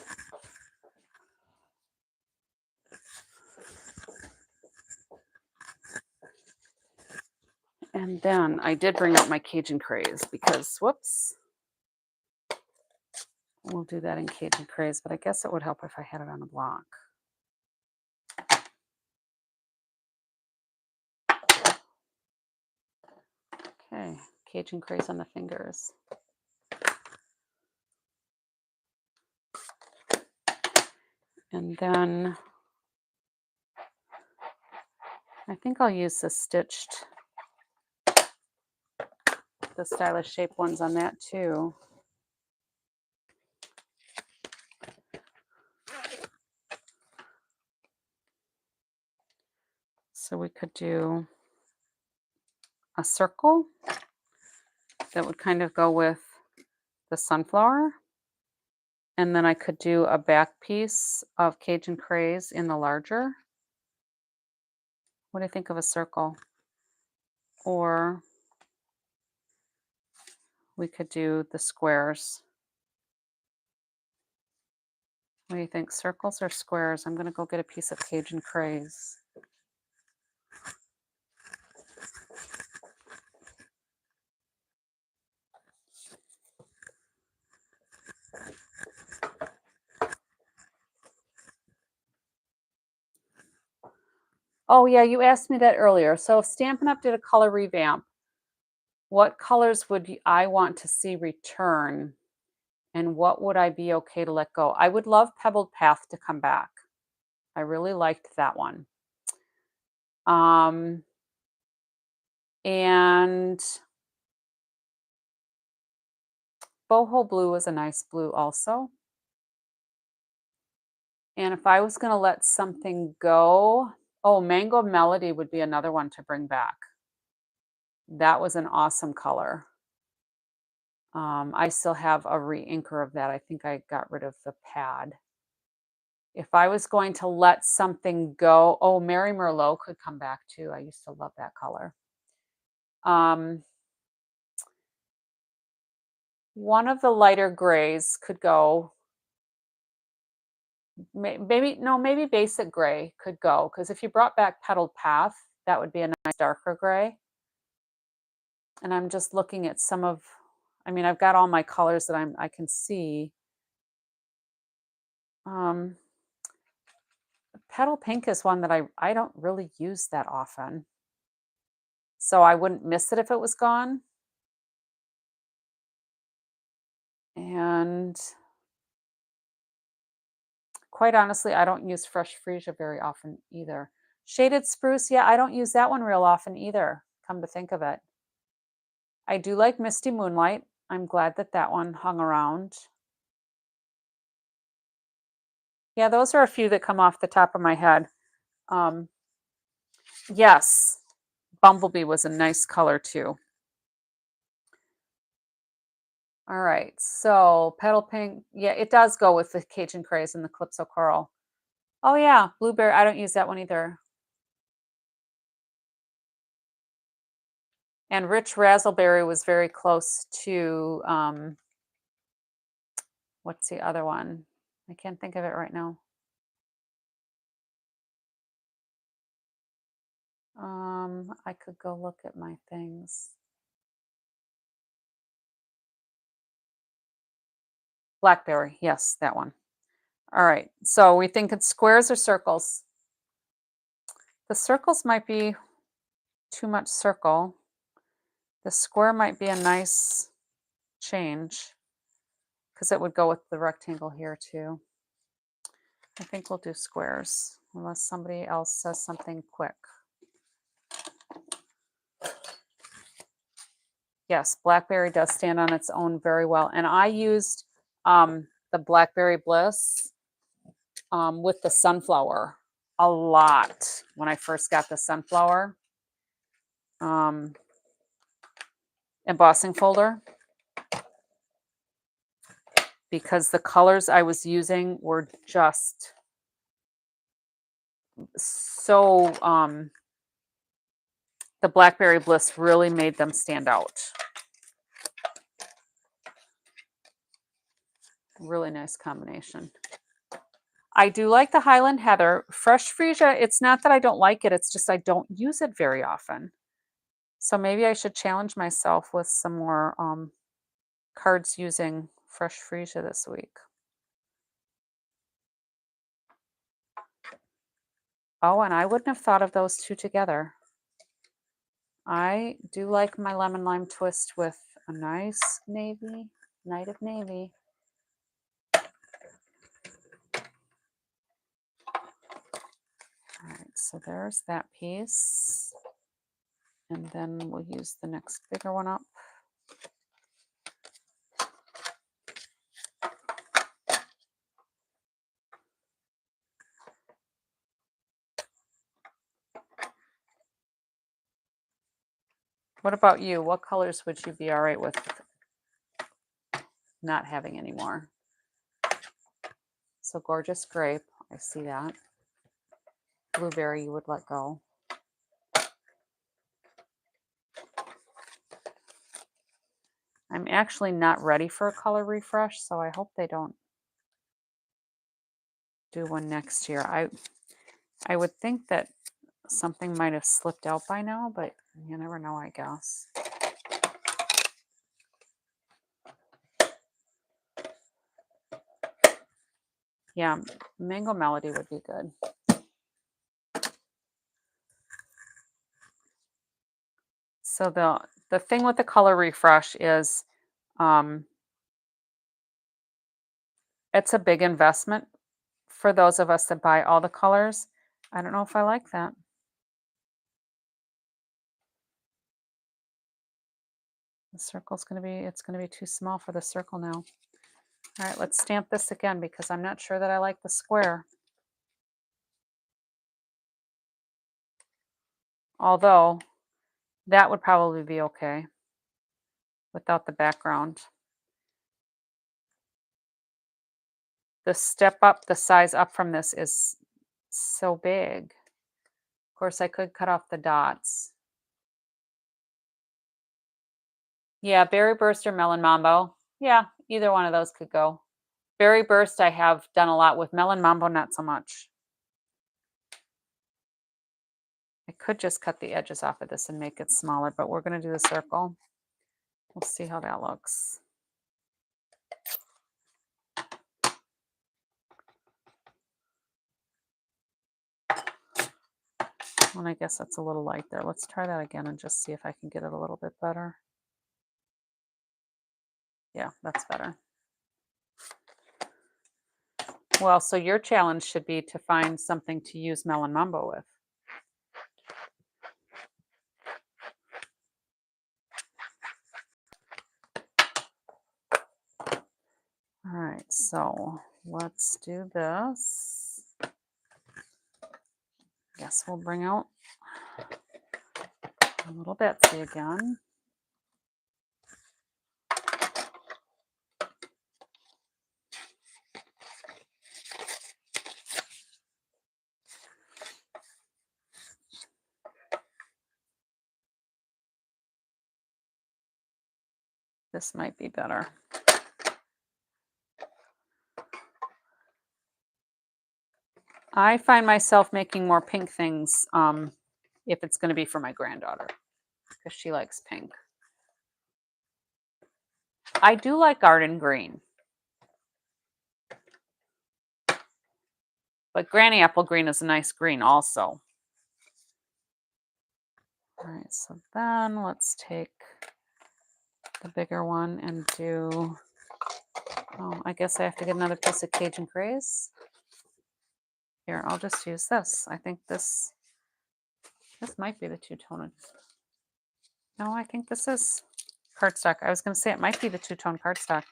And then I did bring up my Cajun Craze because, whoops, we'll do that in Cajun Craze, but I guess it would help if I had it on a block. Okay, Cajun Craze on the fingers. And then I think I'll use the stitched, the stylish shape ones on that too. So we could do a circle that would kind of go with the sunflower. And then I could do a back piece of Cajun Craze in the larger. What do you think of a circle? Or we could do the squares. What do you think, circles or squares? I'm going to go get a piece of Cajun Craze. Oh yeah, you asked me that earlier. So if Stampin' Up! Did a color revamp, what colors would I want to see return? And what would I be okay to let go? I would love Pebbled Path to come back. I really liked that one. And Boho Blue was a nice blue also. And if I was going to let something go, oh, Mango Melody would be another one to bring back. That was an awesome color. I still have a re-inker of that. I think I got rid of the pad. If I was going to let something go, oh, Mary Merlot could come back too. I used to love that color. One of the lighter grays could go. Maybe basic gray could go, because if you brought back Petaled Path, that would be a nice darker gray. And I'm just looking at some of, I've got all my colors that I can see. Petal Pink is one that I don't really use that often. So I wouldn't miss it if it was gone. And quite honestly, I don't use Fresh Freesia very often either. Shaded Spruce, yeah, I don't use that one real often either, come to think of it. I do like Misty Moonlight. I'm glad that that one hung around. Yeah, those are a few that come off the top of my head. Yes, Bumblebee was a nice color too. All right, so Petal Pink, yeah, it does go with the Cajun Craze and the Calypso Coral. Oh yeah, Blueberry, I don't use that one either. And Rich Razzleberry was very close to, what's the other one? I can't think of it right now. I could go look at my things. Blackberry, yes, that one. All right, so we think it's squares or circles? The circles might be too much circle. The square might be a nice change because it would go with the rectangle here too. I think we'll do squares unless somebody else says something quick. Yes, Blackberry does stand on its own very well. And I used the Blackberry Bliss with the sunflower a lot when I first got the sunflower embossing folder because the colors I was using were just so, the Blackberry Bliss really made them stand out. Really nice combination. I do like the Highland Heather. Fresh Freesia, it's not that I don't like it, it's just I don't use it very often. So maybe I should challenge myself with some more cards using Fresh Freesia this week. Oh, and I wouldn't have thought of those two together. I do like my lemon lime twist with a nice navy, night of navy. All right, so there's that piece. And then we'll use the next bigger one up. What about you? What colors would you be all right with not having anymore? So gorgeous grape, I see that. Blueberry you would let go. I'm actually not ready for a color refresh, so I hope they don't do one next year. I would think that something might have slipped out by now, but you never know, I guess. Yeah, Mango Melody would be good. So the thing with the color refresh is it's a big investment for those of us that buy all the colors. I don't know if I like that. The circle's it's gonna be too small for the circle now. All right, let's stamp this again because I'm not sure that I like the square. Although that would probably be okay without the background. The step up, the size up from this is so big. Of course, I could cut off the dots. Yeah, Berry Burst or Melon Mambo. Yeah, either one of those could go. Berry Burst I have done a lot with. Melon Mambo, not so much. I could just cut the edges off of this and make it smaller, but we're going to do the circle. We'll see how that looks. And I guess that's a little light there. Let's try that again and just see if I can get it a little bit better. Yeah, that's better. Well, so your challenge should be to find something to use Melon Mambo with. All right, so let's do this. Guess we'll bring out a little Betsy again. This might be better. I find myself making more pink things if it's going to be for my granddaughter because she likes pink. I do like garden green, but Granny Apple green is a nice green also. All right, so then let's take the bigger one and do, oh, I guess I have to get another piece of Cajun Craze. Here, I'll just use this. I think this might be the two-tone. No, I think this is cardstock. I was going to say it might be the two-tone cardstock.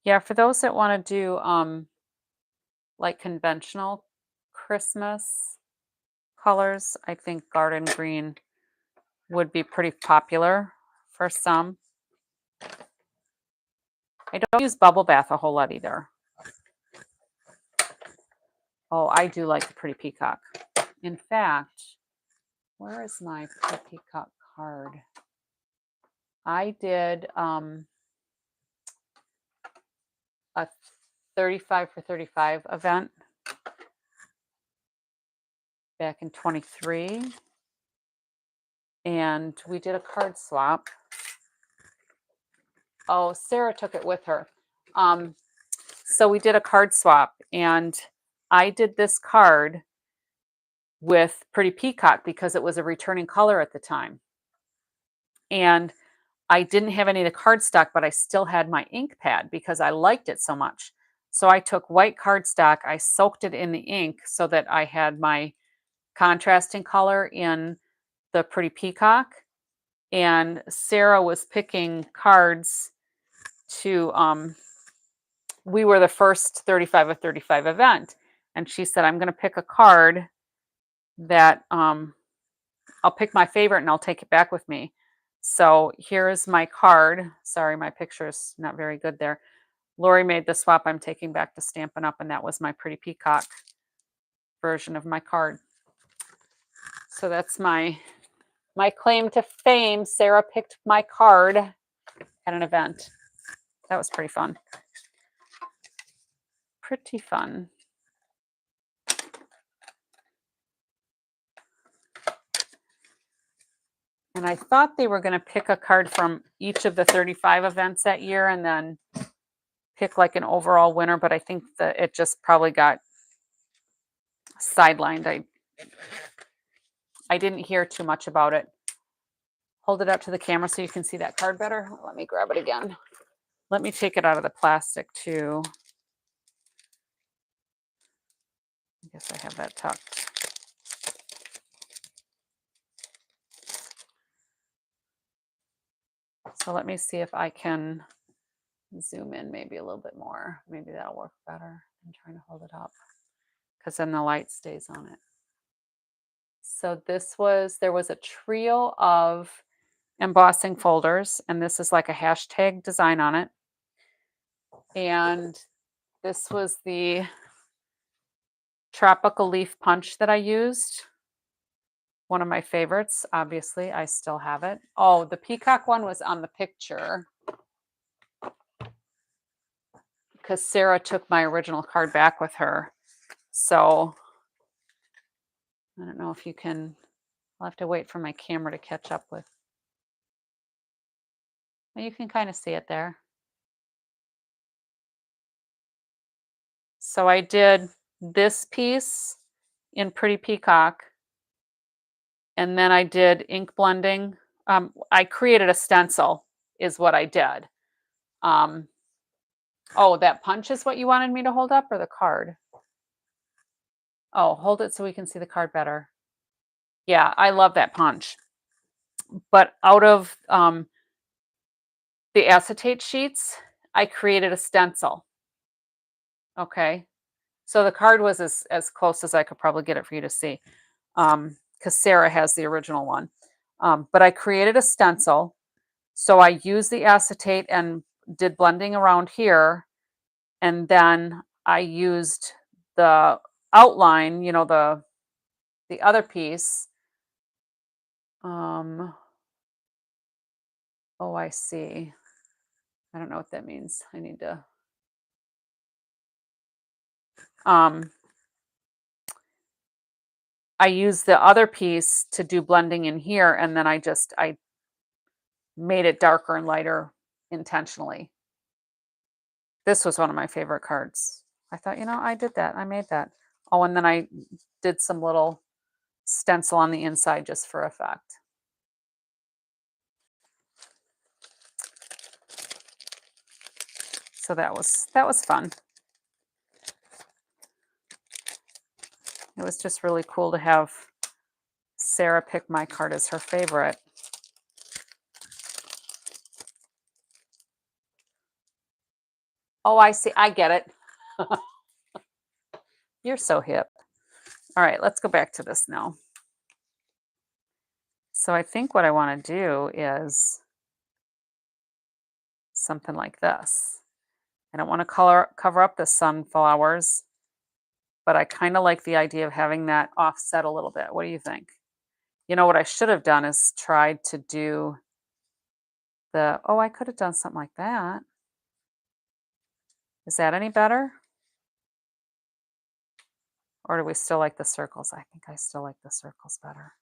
Yeah, for those that want to do like conventional Christmas colors, I think garden green would be pretty popular for some. I don't use bubble bath a whole lot either. Oh, I do like the pretty peacock. In fact, where is my pretty peacock card? I did a 35 for 35 event back in 23, and we did a card swap. Oh, Sarah took it with her. So we did a card swap, and I did this card with Pretty Peacock because it was a returning color at the time. And I didn't have any of the cardstock, but I still had my ink pad because I liked it so much. So I took white cardstock, I soaked it in the ink so that I had my contrasting color in the Pretty Peacock. And Sarah was picking cards to, we were the first 35 of 35 event. And she said, I'm going to pick a card that I'll pick my favorite and I'll take it back with me. So here is my card. Sorry, my picture is not very good there. Lori made the swap I'm taking back to Stampin' Up, and that was my Pretty Peacock version of my card. So that's my claim to fame. Sarah picked my card at an event. That was pretty fun. Pretty fun. And I thought they were going to pick a card from each of the 35 events that year and then pick like an overall winner, but I think that it just probably got sidelined. I didn't hear too much about it. Hold it up to the camera so you can see that card better. Let me grab it again. Let me take it out of the plastic too. I guess I have that tucked. So let me see if I can zoom in maybe a little bit more. Maybe that'll work better. I'm trying to hold it up because then the light stays on it. So there was a trio of embossing folders, and this is like a hashtag design on it. And this was the tropical leaf punch that I used. One of my favorites, obviously. I still have it. Oh, the peacock one was on the picture because Sarah took my original card back with her. So I don't know if you can, I'll have to wait for my camera to catch up with. You can kind of see it there. So I did this piece in Pretty Peacock, and then I did ink blending. I created a stencil is what I did. Oh, that punch is what you wanted me to hold up, or the card? Oh, hold it so we can see the card better. Yeah, I love that punch. But out of the acetate sheets, I created a stencil. Okay. So the card was as close as I could probably get it for you to see. because Sarah has the original one. But I created a stencil. So I used the acetate and did blending around here. And then I used the outline, the other piece. Oh, I see. I don't know what that means. I need to. I used the other piece to do blending in here, and then I made it darker and lighter intentionally. This was one of my favorite cards. I thought, I did that. I made that. Oh, and then I did some little stencil on the inside just for effect. So that was fun. It was just really cool to have Sarah pick my card as her favorite. Oh, I see. I get it. You're so hip. All right, let's go back to this now. So I think what I want to do is something like this. I don't want to cover up the sunflowers, but I kind of like the idea of having that offset a little bit. What do you think? What I should have done is tried to do I could have done something like that. Is that any better? Or do we still like the circles? I think I still like the circles better.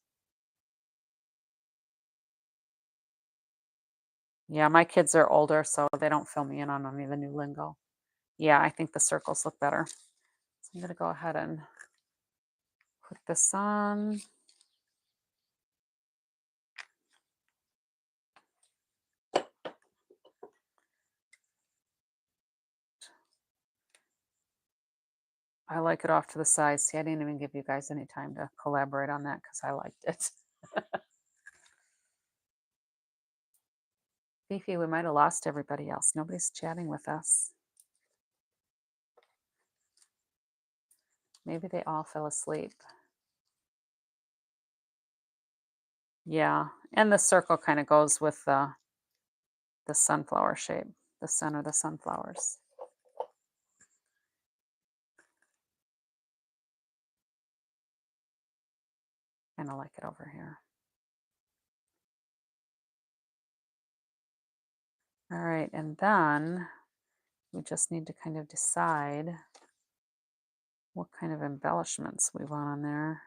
Yeah, my kids are older, so they don't fill me in on any of the new lingo. Yeah, I think the circles look better. So I'm going to go ahead and put this on. I like it off to the side. See, I didn't even give you guys any time to collaborate on that because I liked it. Fifi, we might have lost everybody else. Nobody's chatting with us. Maybe they all fell asleep. Yeah, and the circle kind of goes with the sunflower shape, the center of the sunflowers. Kind of like it over here. All right, and then we just need to kind of decide what kind of embellishments we want on there.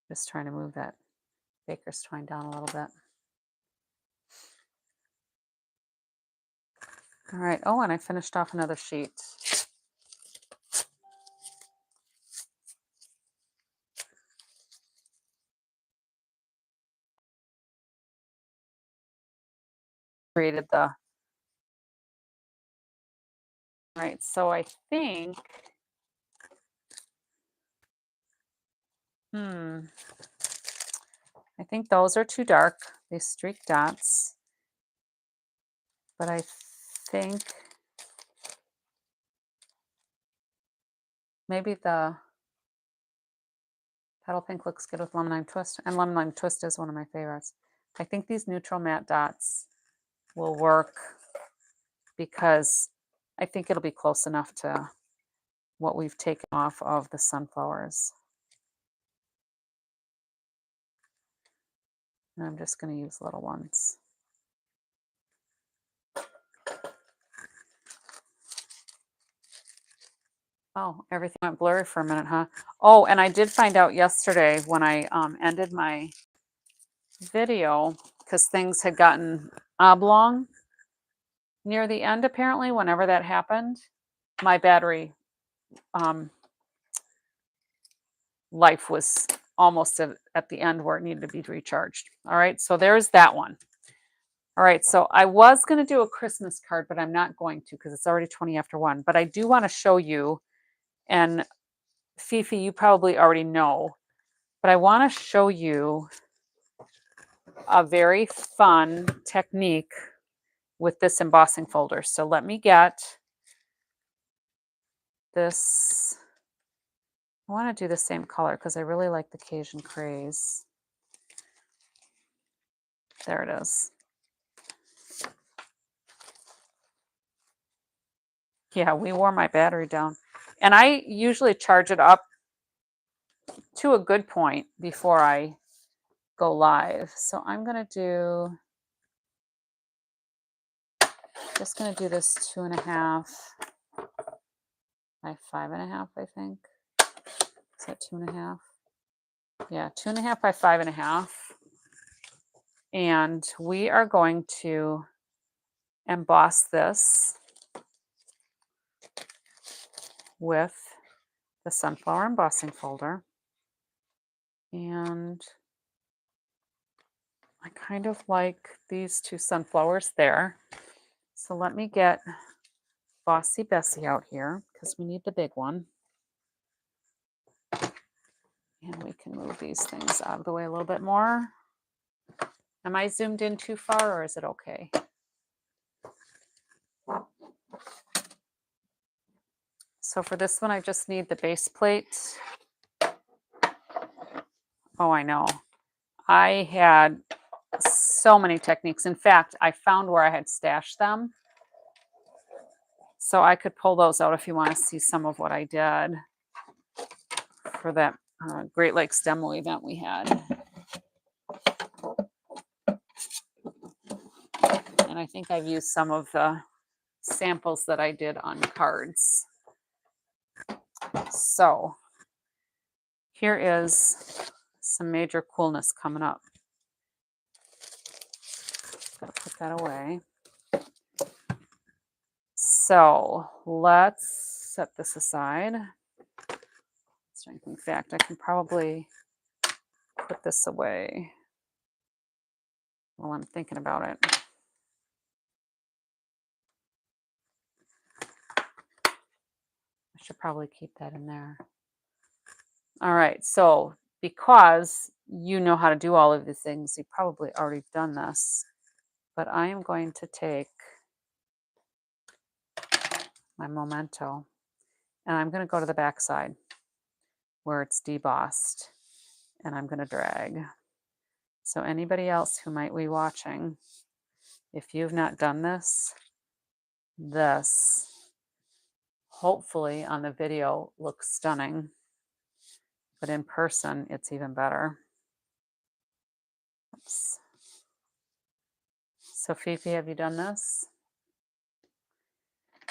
Just trying to move that baker's twine down a little bit. All right. Oh, and I finished off another sheet. Created the. All right. So I think. I think those are too dark. These streak dots. But I think maybe the petal pink looks good with lemon lime twist, and lemon lime twist is one of my favorites. I think these neutral matte dots will work because I think it'll be close enough to what we've taken off of the sunflowers. And I'm just going to use little ones. Oh, everything went blurry for a minute, huh? Oh, and I did find out yesterday when I ended my video, because things had gotten oblong near the end, apparently, whenever that happened, my battery life was almost at the end where it needed to be recharged. All right, so there's that one. All right, so I was going to do a Christmas card, but I'm not going to because it's already 20 after 1. But I do want to show you, and Fifi, you probably already know, but I want to show you a very fun technique with this embossing folder. So let me get this, I want to do the same color because I really like the Cajun Craze. There it is. Yeah, we wore my battery down. And I usually charge it up to a good point before I go live. So I'm going to just going to do this 2.5 by 5.5, I think. Is that 2.5? Yeah, 2.5 by 5.5. And we are going to emboss this with the sunflower embossing folder. And I kind of like these two sunflowers there. So let me get Bossy Bessie out here because we need the big one. And we can move these things out of the way a little bit more. Am I zoomed in too far or is it okay? So for this one, I just need the base plate. Oh, I know. I had so many techniques. In fact, I found where I had stashed them. So I could pull those out if you want to see some of what I did for that Great Lakes demo event we had. And I think I've used some of the samples that I did on cards. So here is some major coolness coming up. Gotta put that away. So let's set this aside. In fact, I can probably put this away while I'm thinking about it. I should probably keep that in there. All right, so because you know how to do all of these things, you've probably already done this, but I am going to take my Memento and I'm going to go to the back side where it's debossed and I'm going to drag. So anybody else who might be watching, if you've not done this, hopefully on the video looks stunning, but in person it's even better. Oops. So Fifi, have you done this?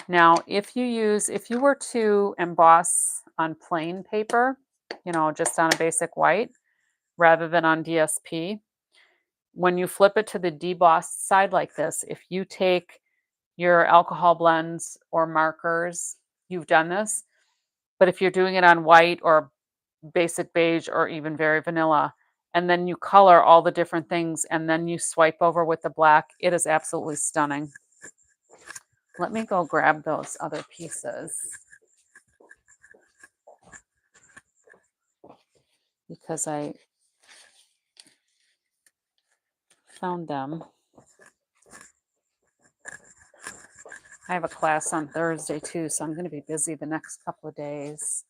Now, if you were to emboss on plain paper, just on a basic white, rather than on DSP, when you flip it to the debossed side like this, if you take your alcohol blends or markers, you've done this. But if you're doing it on white or basic beige or even very vanilla, and then you color all the different things and then you swipe over with the black, it is absolutely stunning. Let me go grab those other pieces because I found them. I have a class on Thursday too, so I'm going to be busy the next couple of days.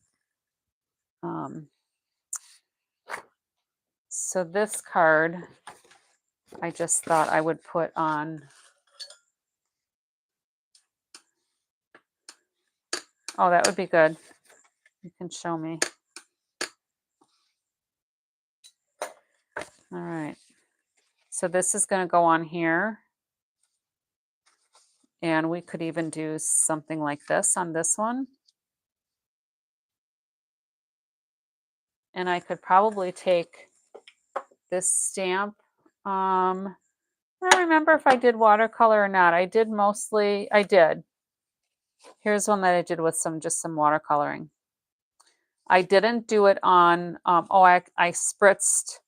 So this card, I just thought I would put on. Oh, that would be good. You can show me. All right. So this is going to go on here. And we could even do something like this on this one. And I could probably take this stamp. I don't remember if I did watercolor or not. I did. Here's one that I did with just some watercoloring. I didn't do it on, I spritzed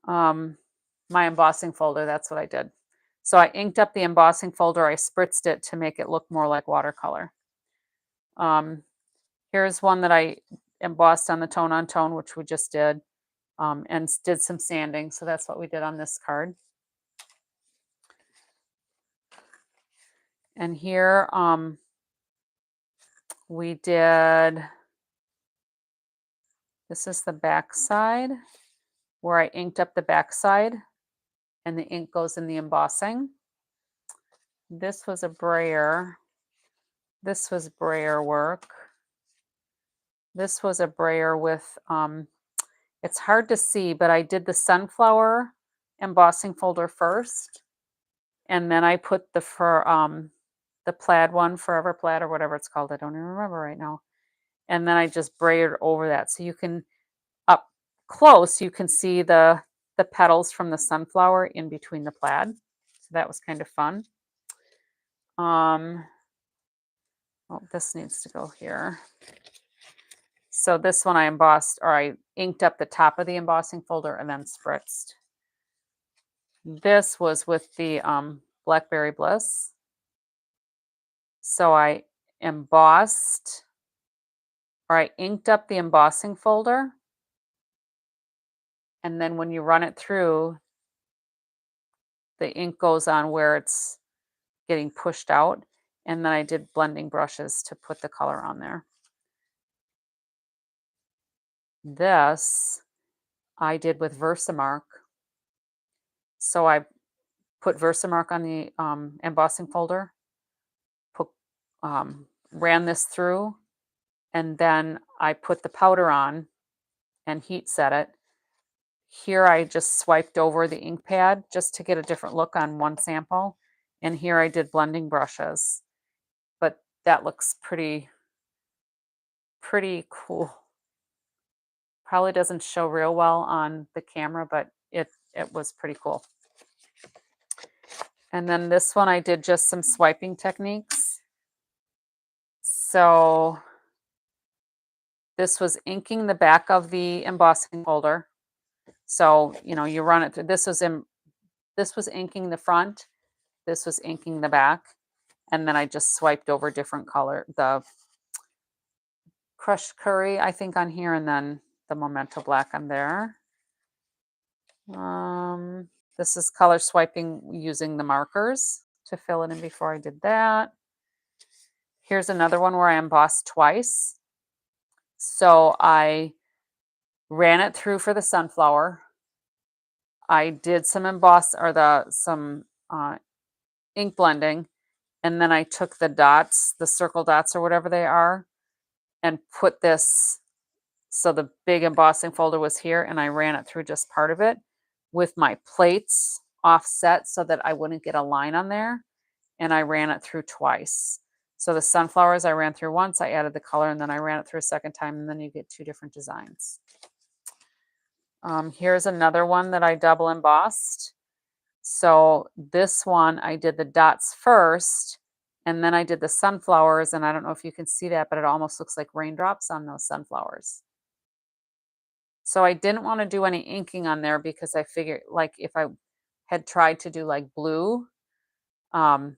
my embossing folder. That's what I did. So I inked up the embossing folder. I spritzed it to make it look more like watercolor. Here's one that I embossed on the tone on tone, which we just did, and did some sanding. So that's what we did on this card. And here, We did, this is the back side where I inked up the back side and the ink goes in the embossing. This was a brayer. This was brayer work. This was a brayer with, it's hard to see, but I did the sunflower embossing folder first. And then I put the plaid one, Forever Plaid or whatever it's called. I don't even remember right now. And then I just braided over that. So you can, up close, you can see the petals from the sunflower in between the plaid. So that was kind of fun. Oh, this needs to go here. So this one I embossed, or I inked up the top of the embossing folder and then spritzed. This was with the Blackberry Bliss. So I embossed, or I inked up the embossing folder. And then when you run it through, the ink goes on where it's getting pushed out. And then I did blending brushes to put the color on there. This I did with Versamark. So I put Versamark on the embossing folder, ran this through, and then I put the powder on and heat set it. Here I just swiped over the ink pad just to get a different look on one sample. And here I did blending brushes. But that looks pretty cool. Probably doesn't show real well on the camera, but it was pretty cool. And then this one I did just some swiping techniques. So this was inking the back of the embossing folder. So, you know, you run it through. This was inking the front. This was inking the back. And then I just swiped over different color, the crushed curry, I think, on here, and then the Memento Black on there. This is color swiping using the markers to fill it in before I did that. Here's another one where I embossed twice. So I ran it through for the sunflower. I did some some ink blending, and then I took the dots, the circle dots or whatever they are, and put this, so the big embossing folder was here, and I ran it through just part of it with my plates offset so that I wouldn't get a line on there, and I ran it through twice. So the sunflowers I ran through once, I added the color, and then I ran it through a second time, and then you get two different designs. Here's another one that I double embossed. So this one, I did the dots first, and then I did the sunflowers, and I don't know if you can see that, but it almost looks like raindrops on those sunflowers. So I didn't want to do any inking on there because I figured, like, if I had tried to do like blue, then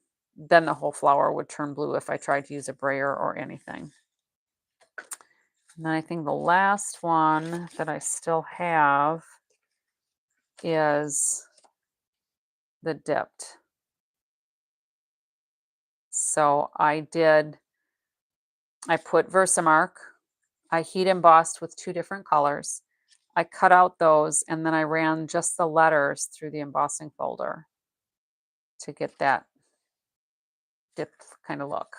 the whole flower would turn blue if I tried to use a brayer or anything. And then I think the last one that I still have is the dipped. So I put Versamark, I heat embossed with two different colors. I cut out those, and then I ran just the letters through the embossing folder to get that dipped kind of look.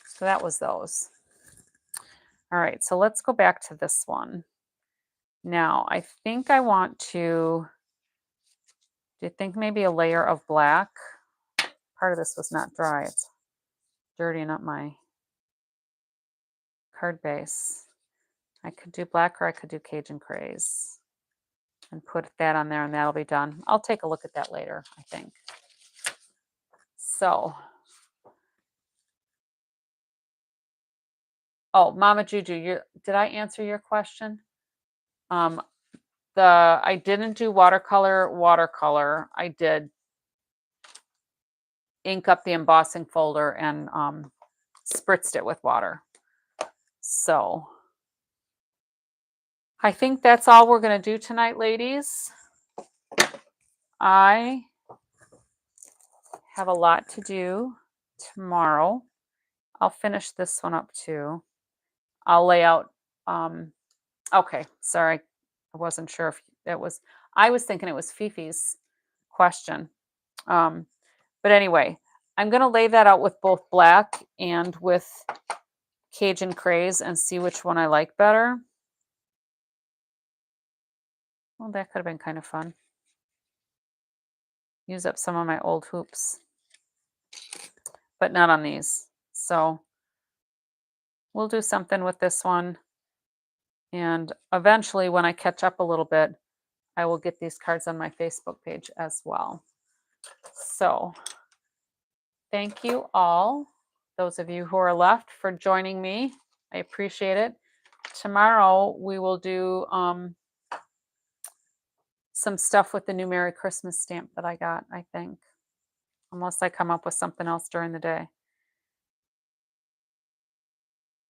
So that was those. All right, so let's go back to this one. Now, I think I want to, do you think maybe a layer of black? Part of this was not dry. It's dirtying up my card base. I could do black, or I could do Cajun Craze and put that on there, and that'll be done. I'll take a look at that later, I think. So, oh, Mama Juju, did I answer your question? I didn't do watercolor. I did ink up the embossing folder and spritzed it with water. So I think that's all we're going to do tonight, ladies. I have a lot to do tomorrow. I'll finish this one up too. I'll lay out, okay, sorry. I wasn't sure if it was, I was thinking it was Fifi's question. Um, but anyway, I'm going to lay that out with both black and with Cajun Craze and see which one I like better. Well, that could have been kind of fun. Use up some of my old hoops, but not on these. So we'll do something with this one. And eventually, when I catch up a little bit, I will get these cards on my Facebook page as well. So thank you all, those of you who are left, for joining me. I appreciate it. Tomorrow we will do some stuff with the new Merry Christmas stamp that I got, I think, unless I come up with something else during the day.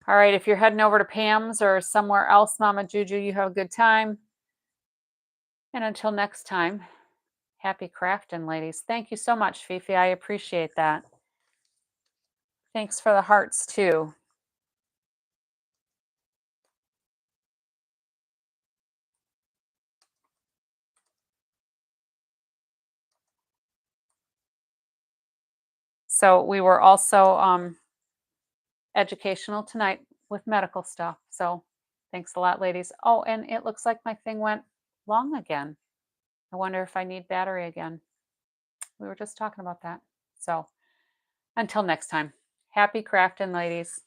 All right, if you're heading over to Pam's or somewhere else, Mama Juju, you have a good time. And until next time, happy crafting, ladies. Thank you so much, Fifi. I appreciate that. Thanks for the hearts, too. So we were also educational tonight with medical stuff. So thanks a lot, ladies. Oh, and it looks like my thing went long again. I wonder if I need battery again. We were just talking about that. So until next time, happy crafting, ladies.